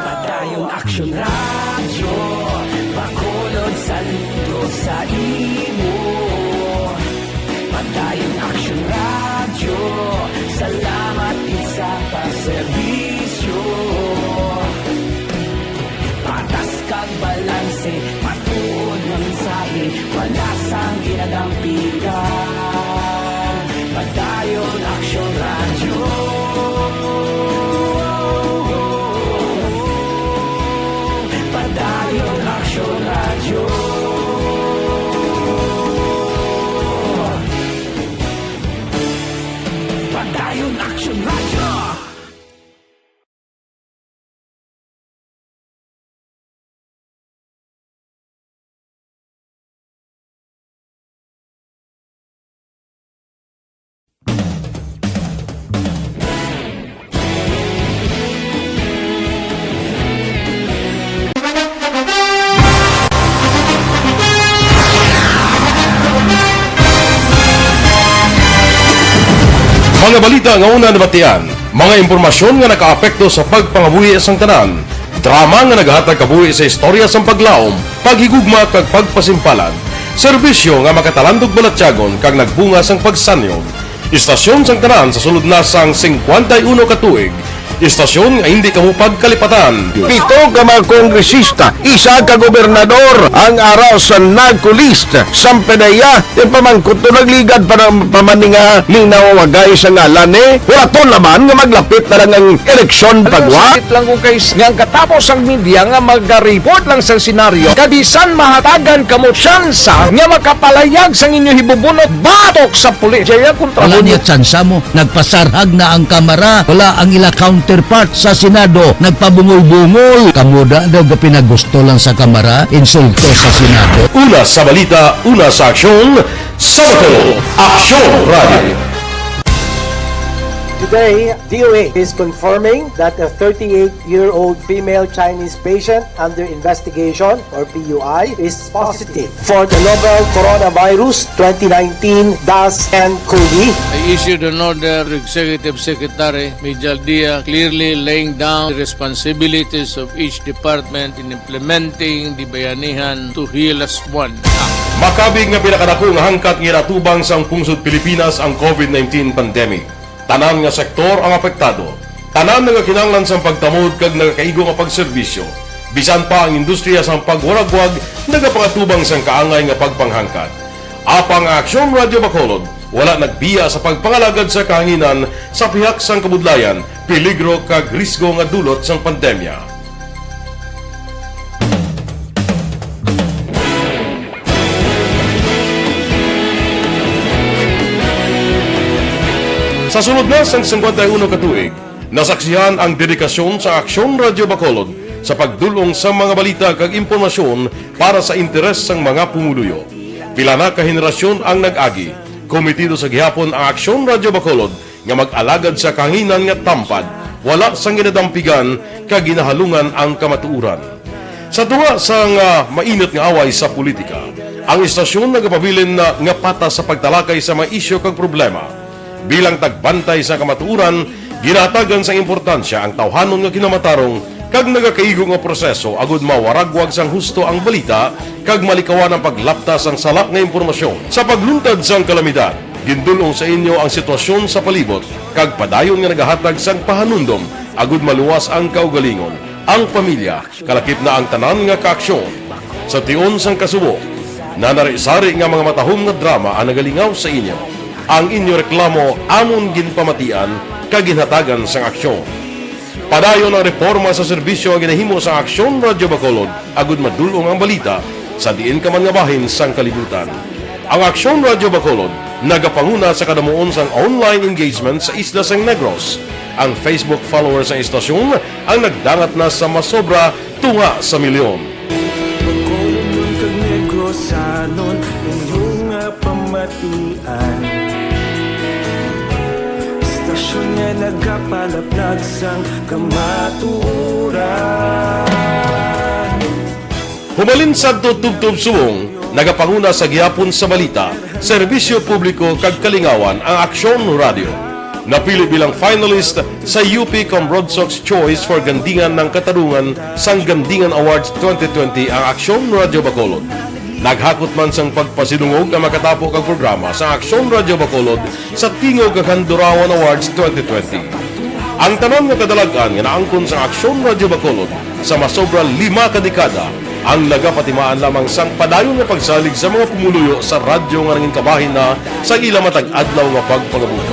Padayon aksyon radyo Bacolod saludo sa imo. Padayon aksyon radyo, salamat gid sa pagserbisyo. Patas kag balanse, matuod na mensahe, wala sang ginadampigan. Padayon aksyon radyo. Padayon aksyon radyo. Padayon aksyon radyo. Mga balita nga una nabatian, mga impormasyon nga nakaapekto sa pagpangabuhi sang tanan, drama nga naghatag kabuhi sa istorya sang paglaom, paghigugma kag pagpasimpalan, serbisyo nga makatalandog balatyagon kag nagbunga sang pagsanyog, istasyon sang tanan sa sulod na sang 51 ka tuig, Istasyon nga hindi kamo pagkalipatan. 7 ka mga kongresista, 1 ka gobernador ang araw sa nagkulist sa pedaya yung pamangkot to nagligad para pamaninga linaw wagay sa ngalan wala to naman nga maglapit na lang ang eleksyon pagwa lang ko guys nga katapos ang media nga mag-report lang sa senaryo kabisan mahatagan kamo tsansa nga makapalayag sa inyo hibubunot batok sa pulis jaya kontra Wala niya tsansa mo, nagpasarhag na ang kamara, wala ang ila counterpart sa Senado, nagpabungol-bungol. Kamuda daw ga pinagusto lang sa kamara, insulto sa Senado. Una sa balita, una sa aksyon, sa Bacolod, Aksyon Radio. Today, DOA is confirming that a 38-year-old female Chinese patient under investigation, or PUI, is positive for the novel coronavirus 2019-10-CoV. I issued an order to Executive Secretary Major Dia clearly laying down the responsibilities of each department in implementing the Bayanihan to Heal as One Act. Makabig nga pinakadako nga hangkat nga natubang sang pungsod Pilipinas ang COVID-19 pandemic. Tanan nga sektor ang apektado. Tanan nga kinahanglan sang pagtamod kag nagakaigo nga pagserbisyo. Bisan pa ang industriya sang pagwaragwag nagapangatubang sang kaangay nga pagpanghangkat. Apang Aksyon Radio Bacolod wala nagbiya sa pagpangalagad sa kahanginan sa pihak sang kabudlayan, peligro kag risgo nga dulot sang pandemya. Sa sunod na sang 51 katuig, nasaksihan ang dedikasyon sa Aksyon Radio Bacolod sa pagdulong sa mga balita kag impormasyon para sa interes sang mga pumuluyo. Pila na ka henerasyon ang nag-agi, komitido sa gihapon ang Aksyon Radio Bacolod nga mag-alagad sa kahanginan nga tampad, wala sang ginadampigan kag ginahalungan ang kamatuuran. Sa tuwa sang mainit nga away sa politika, ang istasyon nagapabilin na nga patas sa pagtalakay sa mga isyu kag problema. Bilang tagbantay sa kamatuuran, ginatagan sa importansya ang tawhanon nga kinamatarong kag nagakaigo nga proseso agud mawaragwag sang husto ang balita kag malikawan ang paglaptas sang salak nga impormasyon. Sa pagluntad sang kalamidad, gindulong sa inyo ang sitwasyon sa palibot kag padayon nga nagahatag sang pahanundom agud maluwas ang kaugalingon. Ang pamilya, kalakip na ang tanan nga kaaksyon. Sa tion sang kasubo, nanari-sari nga mga matahom nga drama ang nagalingaw sa inyo. Ang inyo reklamo amon ginpamatian kaginhatagan sang aksyon. Padayon ang reforma sa serbisyo ang ginahimo sa Aksyon Radio Bacolod agud madulong ang balita sa diin ka man nga bahin sang kalibutan. Ang Aksyon Radio Bacolod nagapanguna sa kadamuon sang online engagement sa isla sang Negros. Ang Facebook followers sa istasyon ang nagdangat na sa masobra tunga sa milyon. Bacolod kag Negros anon inyong pamatian. Istasyon nga nagapalaplag sang kamaturan. Humalin sa tutubtub suwong, nagapanguna sa gihapon sa balita, serbisyo publiko kag kalingawan ang Aksyon Radio. Napili bilang finalist sa UP Comrade Sox Choice for Gandingan ng Katarungan sang Gandingan Awards 2020 ang Aksyon Radio Bacolod. Naghakot man sang pagpasidungog ang makatapo kag programa sa Aksyon Radio Bacolod sa Tingog kag Handurawan Awards 2020. Ang tanan nga kadalagan nga naangkon sa Aksyon Radio Bacolod sa masobra 5 ka dekada ang nagapatimaan lamang sang padayon nga pagsalig sa mga pumuluyo sa radyo nga nangin kabahin na sa ila matag adlaw nga pagpangabuhi.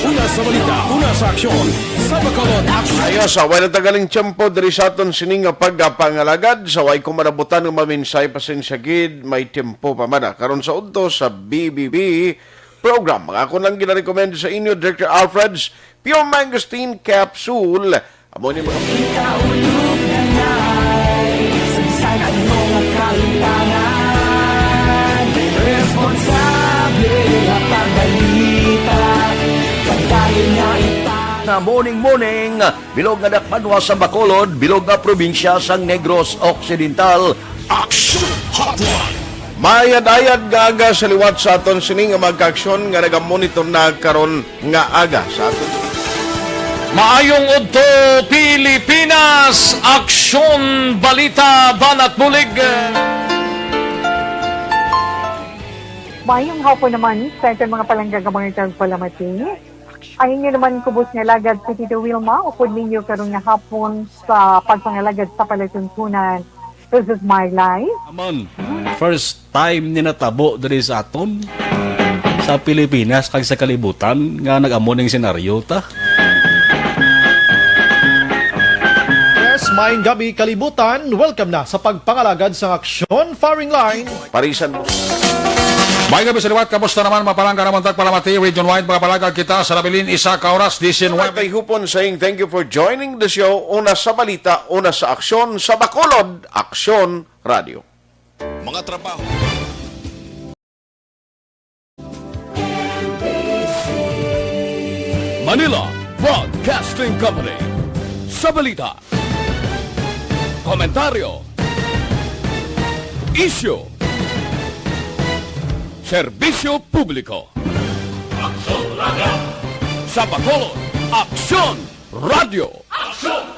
Una sa balita, una sa aksyon, sa Bacolod Aksyon. Ayos, way na tagaling tiyempo diri sa aton sining nga pagpangalagad sa way kumarabutan ng maminsay pasensya gid may tempo pa man karon sa udto sa BBB program. Ako lang gina-recommend sa inyo Director Alfred's Pure Mangosteen Capsule. Amo ni mga Ikaulog na na'y Sansan ang mga kahitangan. Responsable ang pagbalita. Pagdayo na na morning, bilog nga dakpanwa sa Bacolod, bilog nga probinsya sang Negros Occidental. Action Hotline. mayad-ayad nga aga sa liwat sa aton sining nga magka-aksyon nga nagamonitor na karon nga aga sa aton. Maayong udto Pilipinas, Aksyon Balita Banat Bulig. Mayong hapon naman sa itong mga palanggagamang itang palamati. Ay inyo naman kubos nga lagad sa Tito Wilma, upod ninyo karong nga hapon sa pagpangalagad sa palatuntunan. This is my life. Amon, first time ni natabo diri sa aton sa Pilipinas kag sa kalibutan nga nag-amo ning senaryo ta. Yes, maayong gabi kalibutan. Welcome na sa pagpangalagad sa Aksyon Firing Line. Parisan mo. May gabi sa liwat, kamusta naman mapalangga naman tagpalamati, region-wide, mga palagag kita sa Labilin, isa ka oras, 19. Kay Hupon saying thank you for joining the show. Una sa balita, una sa aksyon, sa Bacolod, Aksyon Radio. Mga trabaho. Manila Broadcasting Company. Sa balita, komentaryo, issue, serbisyo publiko. Aksyon Radio. Sa Bacolod, Aksyon Radio. Aksyon